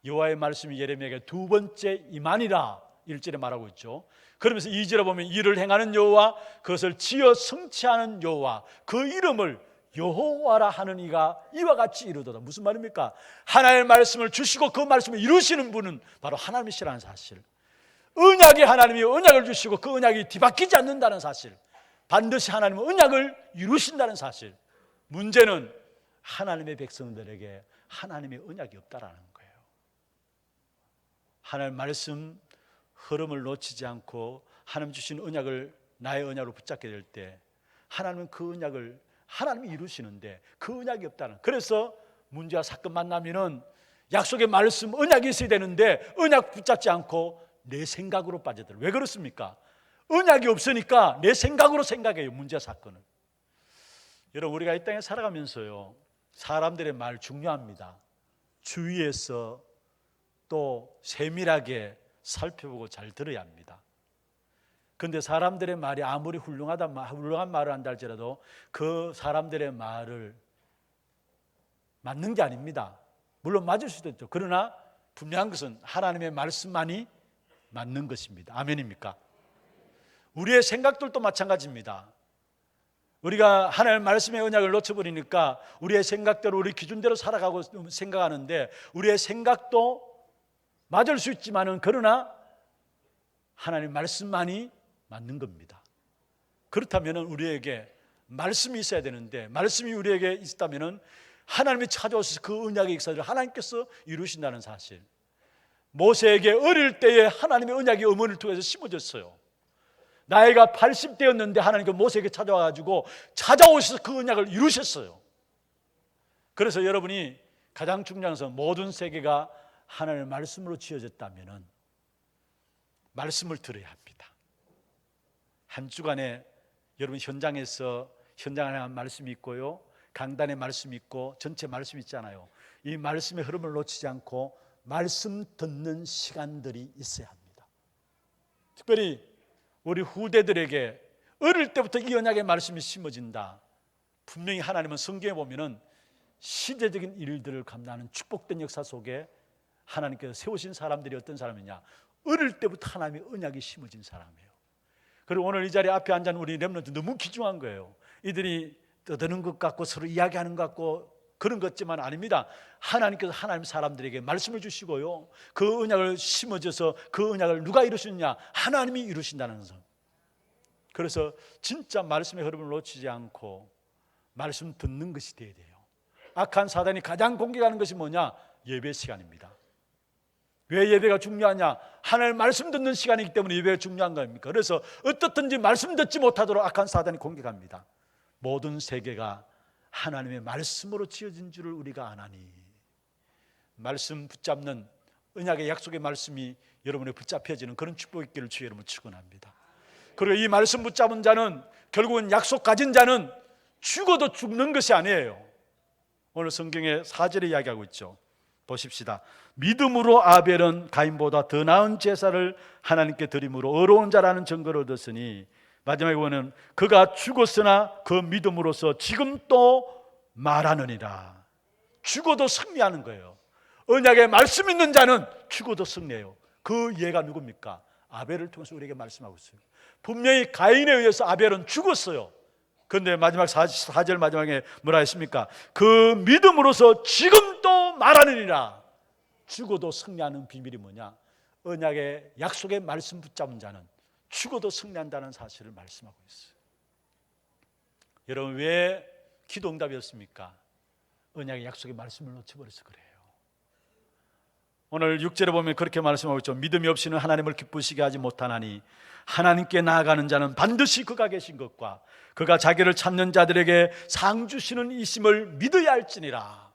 여호와의 말씀이 예레미야에게 두 번째 임하니라 1절에 말하고 있죠. 그러면서 2절에 보면 이를 행하는 여호와 그것을 지어 성취하는 여호와 그 이름을 여호와라 하는 이가 이와 같이 이루도다. 무슨 말입니까? 하나님의 말씀을 주시고 그 말씀을 이루시는 분은 바로 하나님이시라는 사실. 언약의 하나님이 언약을 주시고 그 언약이 뒤바뀌지 않는다는 사실. 반드시 하나님은 언약을 이루신다는 사실. 문제는 하나님의 백성들에게 하나님의 언약이 없다라는 거예요. 하나님의 말씀 흐름을 놓치지 않고 하나님 주신 언약을 나의 언약으로 붙잡게 될 때 하나님은 그 언약을 하나님이 이루시는데 그 언약이 없다는. 그래서 문제와 사건 만나면은 약속의 말씀 언약이 있어야 되는데 언약 붙잡지 않고 내 생각으로 빠져들어. 왜 그렇습니까? 언약이 없으니까 내 생각으로 생각해요. 문제와 사건을. 여러분 우리가 이 땅에 살아가면서요 사람들의 말 중요합니다. 주위에서 또 세밀하게 살펴보고 잘 들어야 합니다. 그런데 사람들의 말이 아무리 훌륭한 말을 한다 할지라도 그 사람들의 말을 맞는 게 아닙니다. 물론 맞을 수도 있죠. 그러나 분명한 것은 하나님의 말씀만이 맞는 것입니다. 아멘입니까? 우리의 생각들도 마찬가지입니다. 우리가 하나님의 말씀의 언약을 놓쳐버리니까 우리의 생각대로 우리 기준대로 살아가고 생각하는데 우리의 생각도 맞을 수 있지만은 그러나 하나님의 말씀만이 맞는 겁니다. 그렇다면 우리에게 말씀이 있어야 되는데 말씀이 우리에게 있다면 하나님이 찾아오셔서 그 언약의 역사를 하나님께서 이루신다는 사실. 모세에게 어릴 때에 하나님의 언약이 어머니를 통해서 심어졌어요. 나이가 80대였는데 하나님께서 모세에게 찾아와가지고 찾아오셔서 그 언약을 이루셨어요. 그래서 여러분이 가장 중요한 것은 모든 세계가 하나님의 말씀으로 지어졌다면 말씀을 들어야 합니다. 한 주간에 여러분 현장에서 현장 안에 말씀이 있고요, 강단에 말씀이 있고 전체 말씀이 있잖아요. 이 말씀의 흐름을 놓치지 않고 말씀 듣는 시간들이 있어야 합니다. 특별히 우리 후대들에게 어릴 때부터 이 언약의 말씀이 심어진다. 분명히 하나님은 성경에 보면은 시대적인 일들을 감당하는 축복된 역사 속에 하나님께서 세우신 사람들이 어떤 사람이냐, 어릴 때부터 하나님의 언약이 심어진 사람이에요. 그리고 오늘 이 자리 앞에 앉은 우리 렘넌트 너무 귀중한 거예요. 이들이 떠드는 것 같고 서로 이야기하는 것 같고 그런 것지만 아닙니다. 하나님께서 하나님 사람들에게 말씀을 주시고요, 그 언약을 심어져서 그 언약을 누가 이루시느냐? 하나님이 이루신다는 것은. 그래서 진짜 말씀의 흐름을 놓치지 않고 말씀 듣는 것이 되어야 돼요. 악한 사단이 가장 공격하는 것이 뭐냐? 예배 시간입니다. 왜 예배가 중요하냐? 하나님 말씀 듣는 시간이기 때문에 예배가 중요한 겁니까? 그래서 어떻든지 말씀 듣지 못하도록 악한 사단이 공격합니다. 모든 세계가 하나님의 말씀으로 지어진 줄을 우리가 아나니, 말씀 붙잡는 언약의 약속의 말씀이 여러분의 붙잡혀지는 그런 축복이 있기를 주의 이름으로 축원합니다. 그리고 이 말씀 붙잡은 자는 결국은 약속 가진 자는 죽어도 죽는 것이 아니에요. 오늘 성경에 4절에 이야기하고 있죠. 보십시다. 믿음으로 아벨은 가인보다 더 나은 제사를 하나님께 드림으로 의로운 자라는 증거를 얻었으니, 마지막에 보면 그가 죽었으나 그 믿음으로서 지금 또 말하느니라. 죽어도 승리하는 거예요. 언약에 말씀 있는 자는 죽어도 승리해요. 그 예가 누굽니까? 아벨을 통해서 우리에게 말씀하고 있어요. 분명히 가인에 의해서 아벨은 죽었어요. 그런데 마지막 4절 마지막에 뭐라 했습니까? 그 믿음으로서 지금 또 말하느니라. 죽어도 승리하는 비밀이 뭐냐? 언약의 약속의 말씀 붙잡은 자는 죽어도 승리한다는 사실을 말씀하고 있어요. 여러분, 왜 기도 응답이었습니까? 언약의 약속의 말씀을 놓쳐버려서 그래요. 오늘 6절에 보면 그렇게 말씀하고 있죠. 믿음이 없이는 하나님을 기쁘시게 하지 못하나니 하나님께 나아가는 자는 반드시 그가 계신 것과 그가 자기를 찾는 자들에게 상 주시는 이심을 믿어야 할지니라.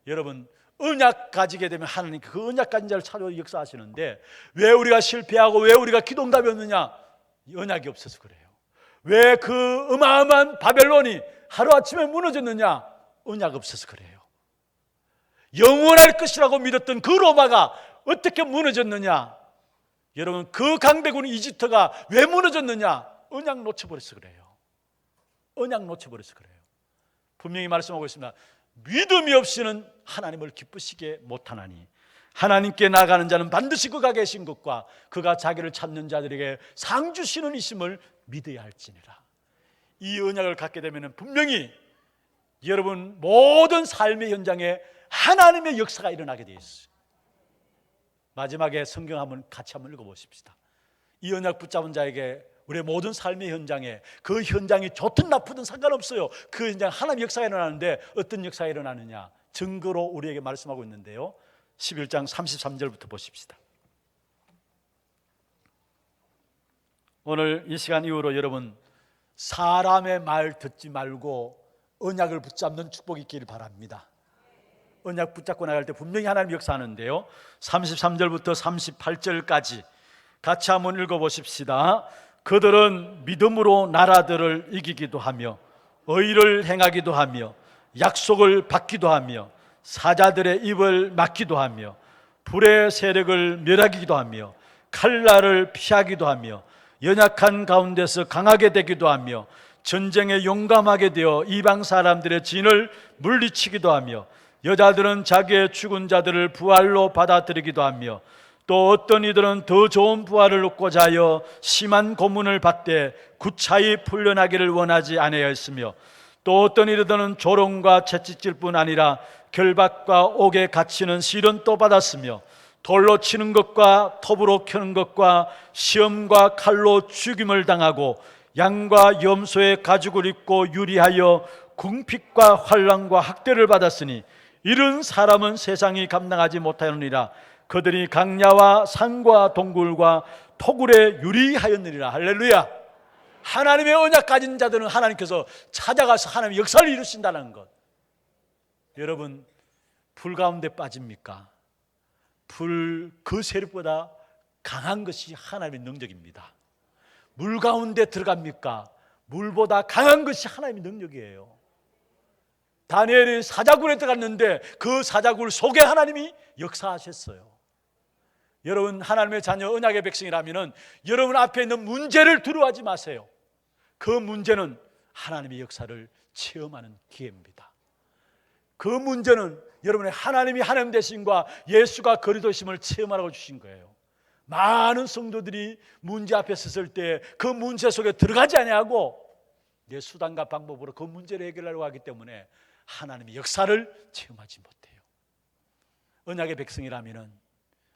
여러분, 언약 가지게 되면 하나님 그 언약 가진 자를 찾아 역사하시는데, 왜 우리가 실패하고 왜 우리가 기도 응답이 없느냐? 언약이 없어서 그래요. 왜 그 어마어마한 바벨론이 하루아침에 무너졌느냐? 언약 없어서 그래요. 영원할 것이라고 믿었던 그 로마가 어떻게 무너졌느냐? 여러분, 그 강대군 이집트가 왜 무너졌느냐? 언약 놓쳐버려서 그래요. 언약 놓쳐버려서 그래요. 분명히 말씀하고 있습니다. 믿음이 없이는 하나님을 기쁘시게 못하나니 하나님께 나아가는 자는 반드시 그가 계신 것과 그가 자기를 찾는 자들에게 상 주시는 이심을 믿어야 할지니라. 이 언약을 갖게 되면 분명히 여러분 모든 삶의 현장에 하나님의 역사가 일어나게 되어 있어요. 마지막에 성경 같이 한번 읽어보십시다. 이 언약 붙잡은 자에게 우리의 모든 삶의 현장에, 그 현장이 좋든 나쁘든 상관없어요. 그 현장 하나님의 역사가 일어나는데 어떤 역사가 일어나느냐? 증거로 우리에게 말씀하고 있는데요, 11장 33절부터 보십시다. 오늘 이 시간 이후로 여러분 사람의 말 듣지 말고 언약을 붙잡는 축복이 있기를 바랍니다. 언약 붙잡고 나갈 때 분명히 하나님 역사하는데요, 33절부터 38절까지 같이 한번 읽어보십시다. 그들은 믿음으로 나라들을 이기기도 하며 의를 행하기도 하며 약속을 받기도 하며 사자들의 입을 막기도 하며 불의 세력을 멸하기도 하며 칼날을 피하기도 하며 연약한 가운데서 강하게 되기도 하며 전쟁에 용감하게 되어 이방 사람들의 진을 물리치기도 하며 여자들은 자기의 죽은 자들을 부활로 받아들이기도 하며 또 어떤 이들은 더 좋은 부활을 얻고자 하여 심한 고문을 받되 구차히 풀려나기를 원하지 아니하였으며, 또 어떤 이들은 조롱과 채찍질 뿐 아니라 결박과 옥에 갇히는 시련도 받았으며, 돌로 치는 것과 톱으로 켜는 것과 시험과 칼로 죽임을 당하고 양과 염소의 가죽을 입고 유리하여 궁핍과 환난과 학대를 받았으니 이런 사람은 세상이 감당하지 못하느니라. 그들이 강야와 산과 동굴과 토굴에 유리하였느니라. 할렐루야. 하나님의 언약 가진 자들은 하나님께서 찾아가서 하나님의 역사를 이루신다는 것. 여러분, 불 가운데 빠집니까? 불 그 세력보다 강한 것이 하나님의 능력입니다. 물 가운데 들어갑니까? 물보다 강한 것이 하나님의 능력이에요. 다니엘이 사자굴에 들어갔는데 그 사자굴 속에 하나님이 역사하셨어요. 여러분, 하나님의 자녀 언약의 백성이라면 여러분 앞에 있는 문제를 두려워하지 마세요. 그 문제는 하나님의 역사를 체험하는 기회입니다. 그 문제는 여러분의 하나님이 하나님 되심과 예수가 그리스도심을 체험하라고 주신 거예요. 많은 성도들이 문제 앞에 섰을 때 그 문제 속에 들어가지 아니하고 내 수단과 방법으로 그 문제를 해결하려고 하기 때문에 하나님의 역사를 체험하지 못해요. 언약의 백성이라면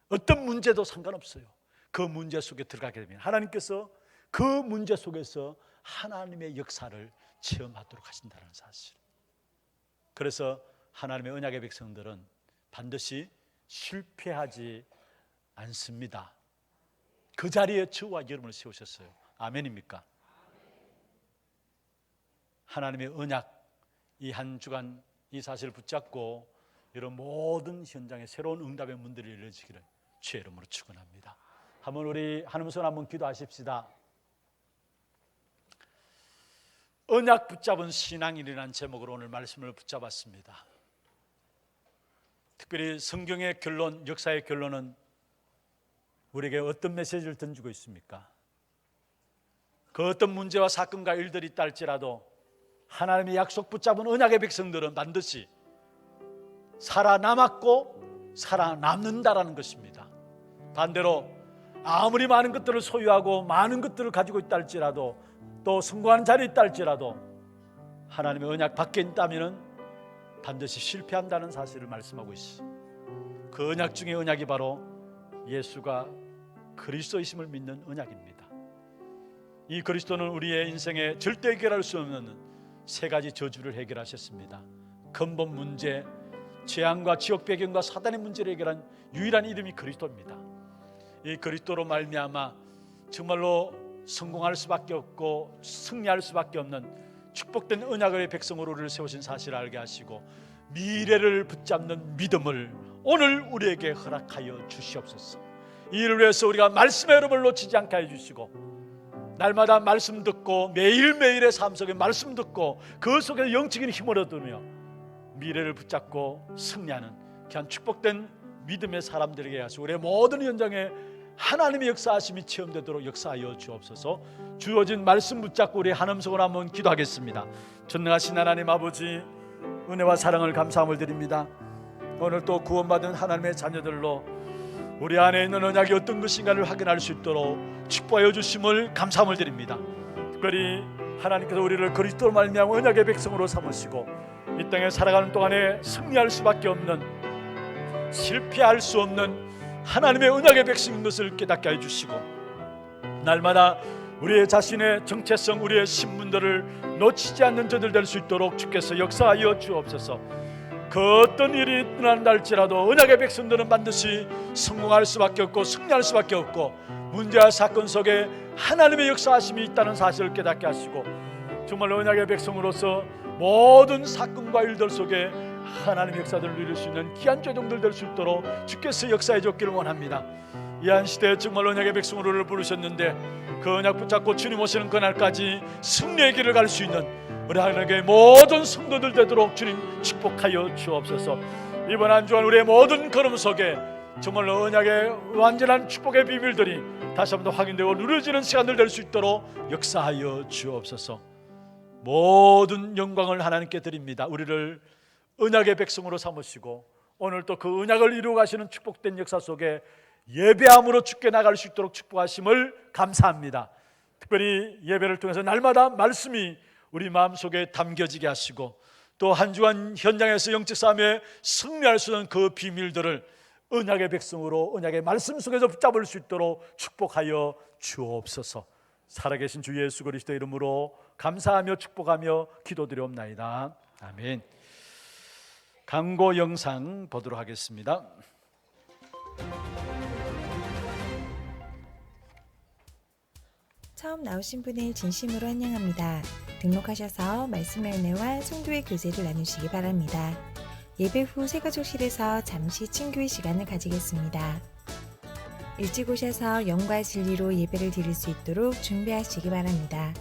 어떤 문제도 상관없어요. 그 문제 속에 들어가게 되면 하나님께서 그 문제 속에서 하나님의 역사를 체험하도록 하신다는 사실. 그래서 하나님의 언약의 백성들은 반드시 실패하지 않습니다. 그 자리에 저와 여러분을 세우셨어요. 아멘입니까? 하나님의 언약, 이 한 주간 이 사실을 붙잡고 이런 모든 현장에 새로운 응답의 문들이 열려지기를 주의 이름으로 축원합니다. 한번 우리 하나님 손 한번 기도하십시다. 언약 붙잡은 신앙이라는 제목으로 오늘 말씀을 붙잡았습니다. 특별히 성경의 결론, 역사의 결론은 우리에게 어떤 메시지를 던지고 있습니까? 그 어떤 문제와 사건과 일들이 있다 할지라도 하나님의 약속 붙잡은 언약의 백성들은 반드시 살아남았고 살아남는다라는 것입니다. 반대로 아무리 많은 것들을 소유하고 많은 것들을 가지고 있다 할지라도 또 성공하는 자리에 있다 할지라도 하나님의 언약 밖에 있다면 반드시 실패한다는 사실을 말씀하고 있습니다. 그 언약 중에 언약이 바로 예수가 그리스도이심을 믿는 언약입니다. 이 그리스도는 우리의 인생에 절대 해결할 수 없는 세 가지 저주를 해결하셨습니다. 근본 문제, 재앙과 지옥 배경과 사단의 문제를 해결한 유일한 이름이 그리스도입니다. 이 그리스도로 말미암아 정말로 성공할 수밖에 없고 승리할 수밖에 없는 축복된 언약의 백성으로 우리를 세우신 사실을 알게 하시고 미래를 붙잡는 믿음을 오늘 우리에게 허락하여 주시옵소서. 이를 위해서 우리가 말씀의 흐름을 놓치지 않게 해주시고 날마다 말씀 듣고 매일매일의 삶 속에 말씀 듣고 그 속에 영적인 힘을 얻으며 미래를 붙잡고 승리하는 귀한 축복된 믿음의 사람들에게 하시고 우리의 모든 현장에 하나님의 역사하심이 체험되도록 역사하여 주옵소서. 주어진 말씀 붙잡고 우리 한음성으로 한번 기도하겠습니다. 전능하신 하나님 아버지, 은혜와 사랑을 감사함을 드립니다. 오늘 또 구원받은 하나님의 자녀들로 우리 안에 있는 언약이 어떤 것인가를 확인할 수 있도록 축복하여 주심을 감사함을 드립니다. 특별히 하나님께서 우리를 그리스도로 말미암아 언약의 백성으로 삼으시고 이 땅에 살아가는 동안에 승리할 수밖에 없는, 실패할 수 없는 하나님의 언약의 백성인 것을 깨닫게 해주시고 날마다 우리의 자신의 정체성, 우리의 신분들을 놓치지 않는 저들 될 수 있도록 주께서 역사하여 주옵소서. 그 어떤 일이 일어난다 할지라도 언약의 백성들은 반드시 성공할 수밖에 없고 승리할 수밖에 없고 문제와 사건 속에 하나님의 역사하심이 있다는 사실을 깨닫게 하시고 정말 언약의 백성으로서 모든 사건과 일들 속에 하나님의 역사들을 누릴 수 있는 귀한 조정들 될 수 있도록 주께서 역사해 줬기를 원합니다. 이 한 시대에 정말 언약의 백성으로 우리를 부르셨는데 그 언약 붙잡고 주님 오시는 그날까지 승리의 길을 갈 수 있는 우리 하나님의 모든 성도들 되도록 주님 축복하여 주옵소서. 이번 한 주간 우리의 모든 걸음 속에 정말로 언약의 완전한 축복의 비밀들이 다시 한번 더 확인되고 누려지는 시간들 될 수 있도록 역사하여 주옵소서. 모든 영광을 하나님께 드립니다. 우리를 언약의 백성으로 삼으시고 오늘 또 그 언약을 이루어 가시는 축복된 역사 속에 예배함으로 주께 나갈 수 있도록 축복하심을 감사합니다. 특별히 예배를 통해서 날마다 말씀이 우리 마음속에 담겨지게 하시고 또 한 주간 현장에서 영적 싸움에 승리할 수 있는 그 비밀들을 언약의 백성으로 언약의 말씀 속에서 붙잡을 수 있도록 축복하여 주옵소서. 살아계신 주 예수 그리스도의 이름으로 감사하며 축복하며 기도드리옵나이다. 아멘. 광고 영상 보도록 하겠습니다. 처음 나오신 분을 진심으로 환영합니다. 등록하셔서 말씀의 은혜와 성도의 교제를 나누시기 바랍니다. 예배 후 새가족실에서 잠시 친교의 시간을 가지겠습니다. 일찍 오셔서 영과 진리로 예배를 드릴 수 있도록 준비하시기 바랍니다.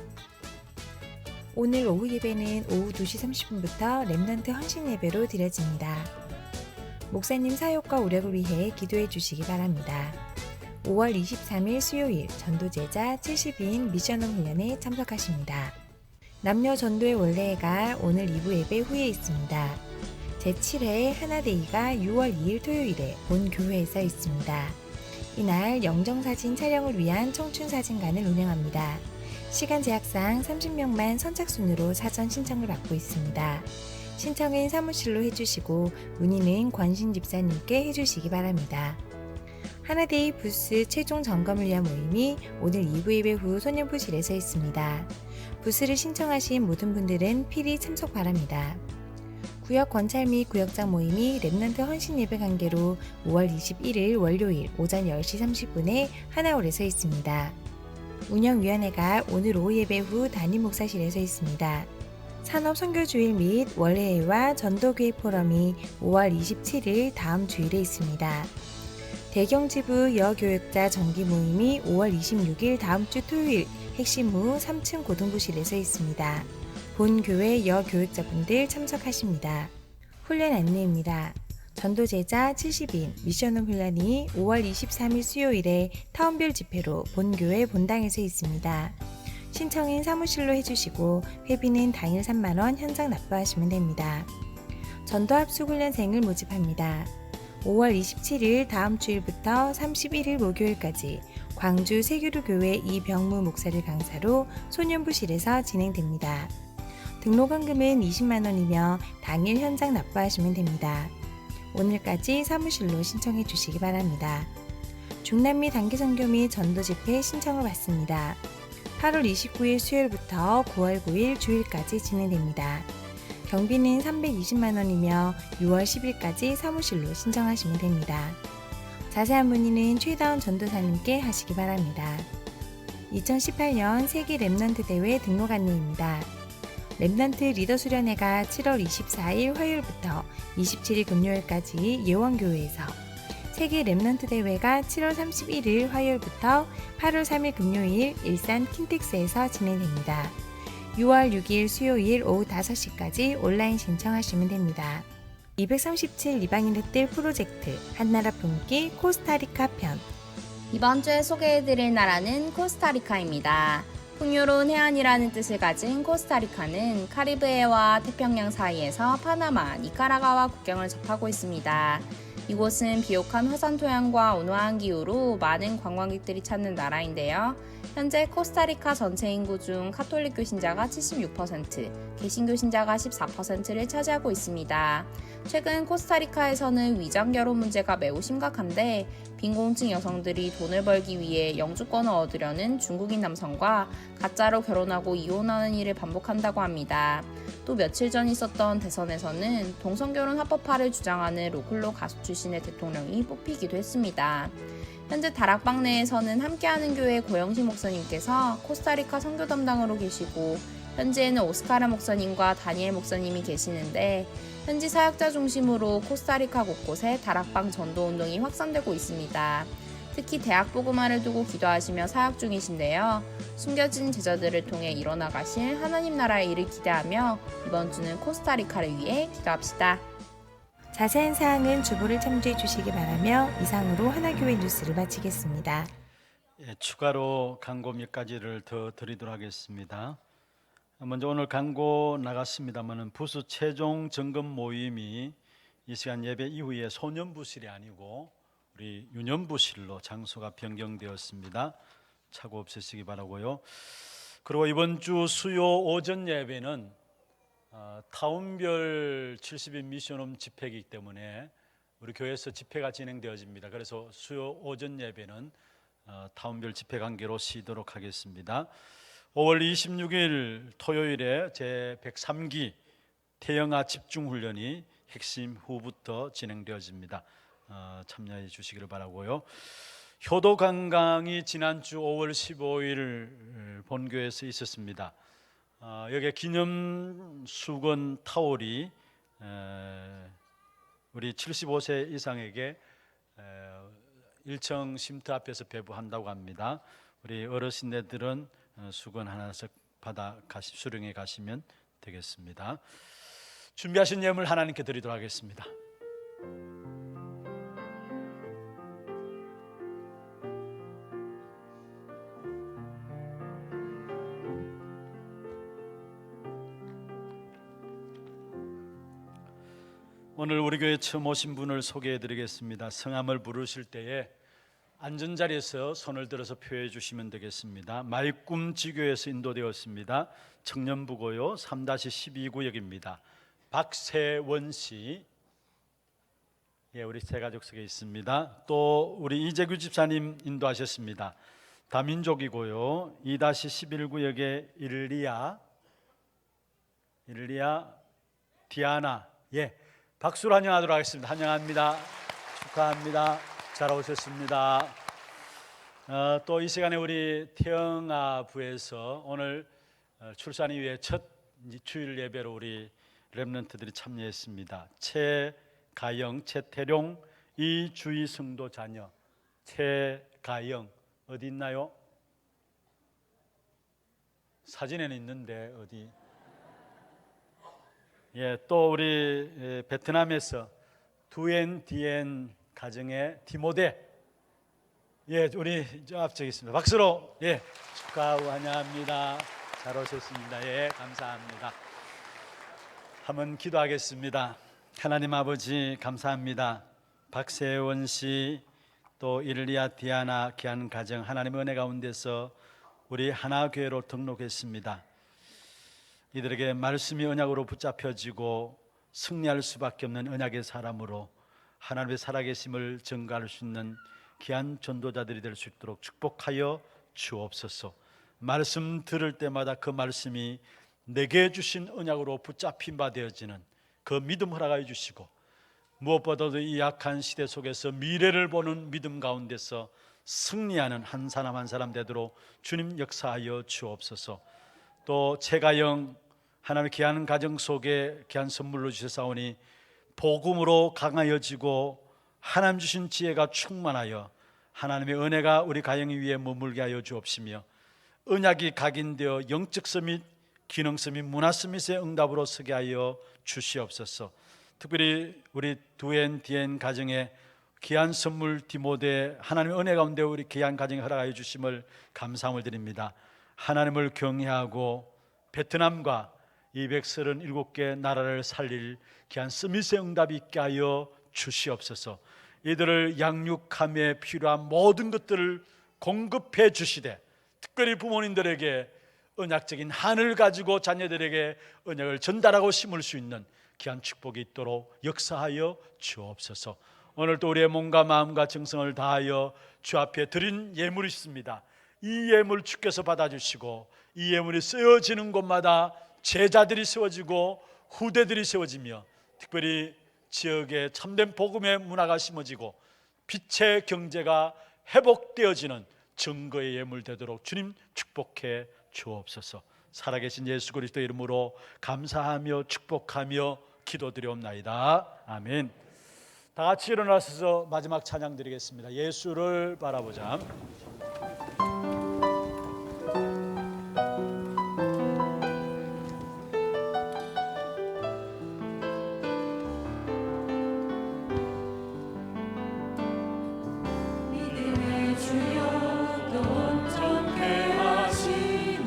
오늘 오후 예배는 오후 2시 30분부터 렘넌트 헌신 예배로 드려집니다. 목사님 사역과 우력을 위해 기도해 주시기 바랍니다. 5월 23일 수요일 전도제자 70인 미션홈 훈련에 참석하십니다. 남녀 전도의 원래가 오늘 2부 예배 후에 있습니다. 제7회 하나데이가 6월 2일 토요일에 본 교회에서 있습니다. 이날 영정사진 촬영을 위한 청춘사진관을 운영합니다. 시간 제약상 30명만 선착순으로 사전 신청을 받고 있습니다. 신청은 사무실로 해주시고 문의는 권신 집사님께 해주시기 바랍니다. 하나데이 부스 최종 점검을 위한 모임이 오늘 2부 예배 후 소년부실에서 있습니다. 부스를 신청하신 모든 분들은 필히 참석 바랍니다. 구역 권찰 및 구역장 모임이 렘넌트 헌신 예배 관계로 5월 21일 월요일 오전 10시 30분에 하나홀에서 있습니다. 운영위원회가 오늘 오후 예배 후 담임 목사실에서 있습니다. 산업선교주일 및 월회와 전도교회 포럼이 5월 27일 다음 주일에 있습니다. 대경지부 여교육자 정기 모임이 5월 26일 다음 주 토요일 핵심후 3층 고등부실에서 있습니다. 본 교회 여교육자분들 참석하십니다. 훈련 안내입니다. 전도제자 70인 미션홈 훈련이 5월 23일 수요일에 타운별 집회로 본교회 본당에서 있습니다. 신청인 사무실로 해주시고 회비는 당일 3만원 현장 납부하시면 됩니다. 전도합숙 훈련생을 모집합니다. 5월 27일 다음 주일부터 31일 목요일까지 광주 세교류교회 이병무 목사를 강사로 소년부실에서 진행됩니다. 등록원금은 20만원이며 당일 현장 납부하시면 됩니다. 오늘까지 사무실로 신청해 주시기 바랍니다. 중남미 단기선교 및 전도집회 신청을 받습니다. 8월 29일 수요일부터 9월 9일 주일까지 진행됩니다. 경비는 320만원이며 6월 10일까지 사무실로 신청하시면 됩니다. 자세한 문의는 최다운 전도사님께 하시기 바랍니다. 2018년 세계 렘넌트 대회 등록 안내입니다. 렘넌트 리더 수련회가 7월 24일 화요일부터 27일 금요일까지 예원교회에서, 세계 렘넌트 대회가 7월 31일 화요일부터 8월 3일 금요일 일산 킨텍스에서 진행됩니다. 6월 6일 수요일 오후 5시까지 온라인 신청하시면 됩니다. 237 이방인 햇들 프로젝트 한나라 품기 코스타리카 편. 이번 주에 소개해드릴 나라는 코스타리카입니다. 풍요로운 해안이라는 뜻을 가진 코스타리카는 카리브해와 태평양 사이에서 파나마, 니카라과와 국경을 접하고 있습니다. 이곳은 비옥한 화산 토양과 온화한 기후로 많은 관광객들이 찾는 나라인데요. 현재 코스타리카 전체 인구 중 카톨릭교 신자가 76%, 개신교 신자가 14%를 차지하고 있습니다. 최근 코스타리카에서는 위장 결혼 문제가 매우 심각한데 빈곤층 여성들이 돈을 벌기 위해 영주권을 얻으려는 중국인 남성과 가짜로 결혼하고 이혼하는 일을 반복한다고 합니다. 또 며칠 전 있었던 대선에서는 동성결혼 합법화를 주장하는 로클로 가수 출신의 대통령이 뽑히기도 했습니다. 현재 다락방 내에서는 함께하는 교회 고영식 목사님께서 코스타리카 선교 담당으로 계시고 현재는 오스카라 목사님과 다니엘 목사님이 계시는데 현지 사역자 중심으로 코스타리카 곳곳에 다락방 전도 운동이 확산되고 있습니다. 특히 대학 복음화를 두고 기도하시며 사역 중이신데요. 숨겨진 제자들을 통해 이뤄나가실 하나님 나라의 일을 기대하며 이번 주는 코스타리카를 위해 기도합시다. 자세한 사항은 주보를 참조해 주시기 바라며 이상으로 하나교회 뉴스를 마치겠습니다. 추가로 광고 몇 가지를 더 드리도록 하겠습니다. 먼저 오늘 광고 나갔습니다만은 부수 최종 점검 모임이 이 시간 예배 이후에 소년부실이 아니고 우리 유년부실로 장소가 변경되었습니다. 착오 없으시기 바라고요. 그리고 이번 주 수요 오전 예배는 타운별 70인 미션홈 집회이기 때문에 우리 교회에서 집회가 진행되어집니다. 그래서 수요 오전 예배는 타운별 집회 관계로 쉬도록 하겠습니다. 5월 26일 토요일에 제 103기 태영아 집중훈련이 핵심 후부터 진행되어집니다. 참여해 주시기를 바라고요. 효도 관광이 지난주 5월 15일 본교에서 있었습니다. 여기에 기념 수건 타올이 우리 75세 이상에게 1층 쉼터 앞에서 배부한다고 합니다. 우리 어르신네들은 수건 하나씩 받아 수령해 가시면 되겠습니다. 준비하신 예물 하나님께 드리도록 하겠습니다. 오늘 우리 교회 처음 오신 분을 소개해 드리겠습니다. 성함을 부르실 때에 앉은 자리에서 손을 들어서 표해 주시면 되겠습니다. 말꿈지교에서 인도되었습니다. 청년부고요 3-12구역입니다. 박세원 씨, 예, 우리 세 가족 속에 있습니다. 또 우리 이재규 집사님 인도하셨습니다. 다민족이고요 2-11구역의 일리아 디아나, 예, 박수로 환영하도록 하겠습니다. 환영합니다. 축하합니다. 잘 오셨습니다. 또 이 시간에 우리 태영아부에서 오늘 출산 이후에 첫 주일 예배로 우리 렘넌트들이 참여했습니다. 최가영, 최태룡, 이주희 성도 자녀. 최가영 어디 있나요? 사진에는 있는데 어디? 예, 또 우리 베트남에서 두엔디엔 가정의 디모데, 예, 우리 저 앞쪽에 있습니다. 박수로 예 축하하고 환영합니다. 잘 오셨습니다. 예, 감사합니다. 한번 기도하겠습니다. 하나님 아버지 감사합니다. 박세원 씨, 또 일리아 디아나 귀한 가정 하나님의 은혜 가운데서 우리 하나교회로 등록했습니다. 이들에게 말씀이 언약으로 붙잡혀지고 승리할 수밖에 없는 언약의 사람으로 하나님의 살아계심을 증거할 수 있는 귀한 전도자들이 될 수 있도록 축복하여 주옵소서. 말씀 들을 때마다 그 말씀이 내게 주신 언약으로 붙잡힌 바 되어지는 그 믿음 허락하여 주시고, 무엇보다도 이 약한 시대 속에서 미래를 보는 믿음 가운데서 승리하는 한 사람 한 사람 되도록 주님 역사하여 주옵소서. 또 최가영 하나님의 귀한 가정 속에 귀한 선물로 주셨사오니 복음으로 강하여지고 하나님 주신 지혜가 충만하여 하나님의 은혜가 우리 가정 위에 머물게 하여 주옵시며, 언약이 각인되어 영적 서밋, 기능 서밋, 문화 서밋의 응답으로 서게 하여 주시옵소서. 특별히 우리 두엔 디엔 가정에 귀한 선물 디모데 하나님의 은혜 가운데 우리 귀한 가정에 허락하여 주심을 감사함을 드립니다. 하나님을 경외하고 베트남과 237개 나라를 살릴 귀한 스미스의 응답이 있게 하여 주시옵소서. 이들을 양육함에 필요한 모든 것들을 공급해 주시되, 특별히 부모님들에게 언약적인 한을 가지고 자녀들에게 언약을 전달하고 심을 수 있는 귀한 축복이 있도록 역사하여 주옵소서. 오늘도 우리의 몸과 마음과 정성을 다하여 주 앞에 드린 예물이 있습니다. 이 예물 주께서 받아주시고, 이 예물이 쓰여지는 곳마다 제자들이 세워지고 후대들이 세워지며, 특별히 지역에 참된 복음의 문화가 심어지고 빛의 경제가 회복되어지는 증거의 예물 되도록 주님 축복해 주옵소서. 살아계신 예수 그리스도 이름으로 감사하며 축복하며 기도드리옵나이다. 아멘. 다 같이 일어나셔서 마지막 찬양 드리겠습니다. 예수를 바라보자. 믿음의 주여 또 온전케 하시는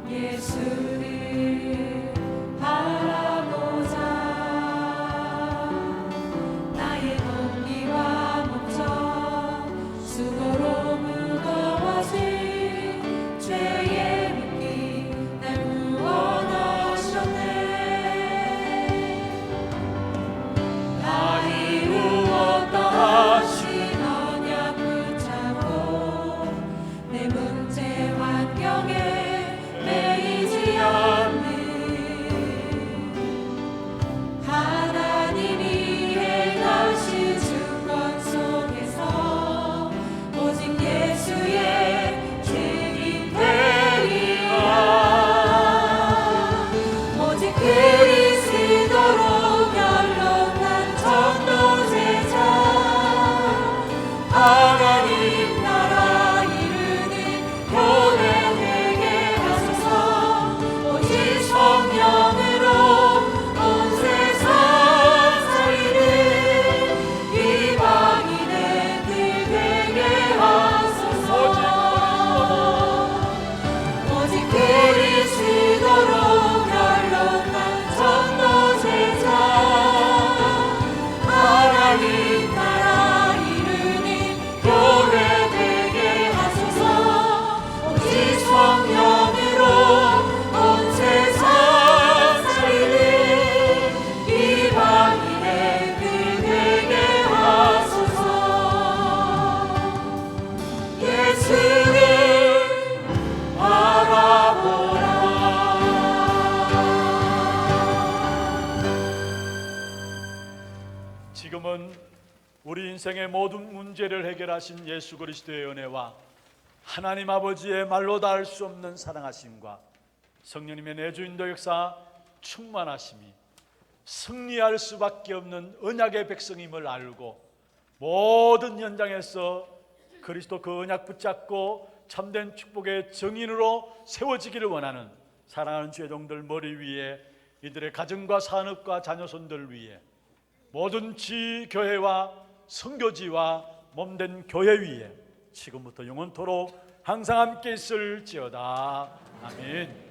예수를 바라보자. 나의 동리 지금은 우리 인생의 모든 문제를 해결하신 예수 그리스도의 은혜와 하나님 아버지의 말로 닿을 수 없는 사랑하심과 성령님의 내주인도 역사 충만하심이 승리할 수밖에 없는 언약의 백성임을 알고 모든 현장에서 그리스도 그 언약 붙잡고 참된 축복의 증인으로 세워지기를 원하는 사랑하는 주의 종들 머리 위에 이들의 가정과 산업과 자녀손들 위에 모든 지교회와 선교지와 몸된 교회 위에 지금부터 영원토록 항상 함께 있을지어다. 아멘.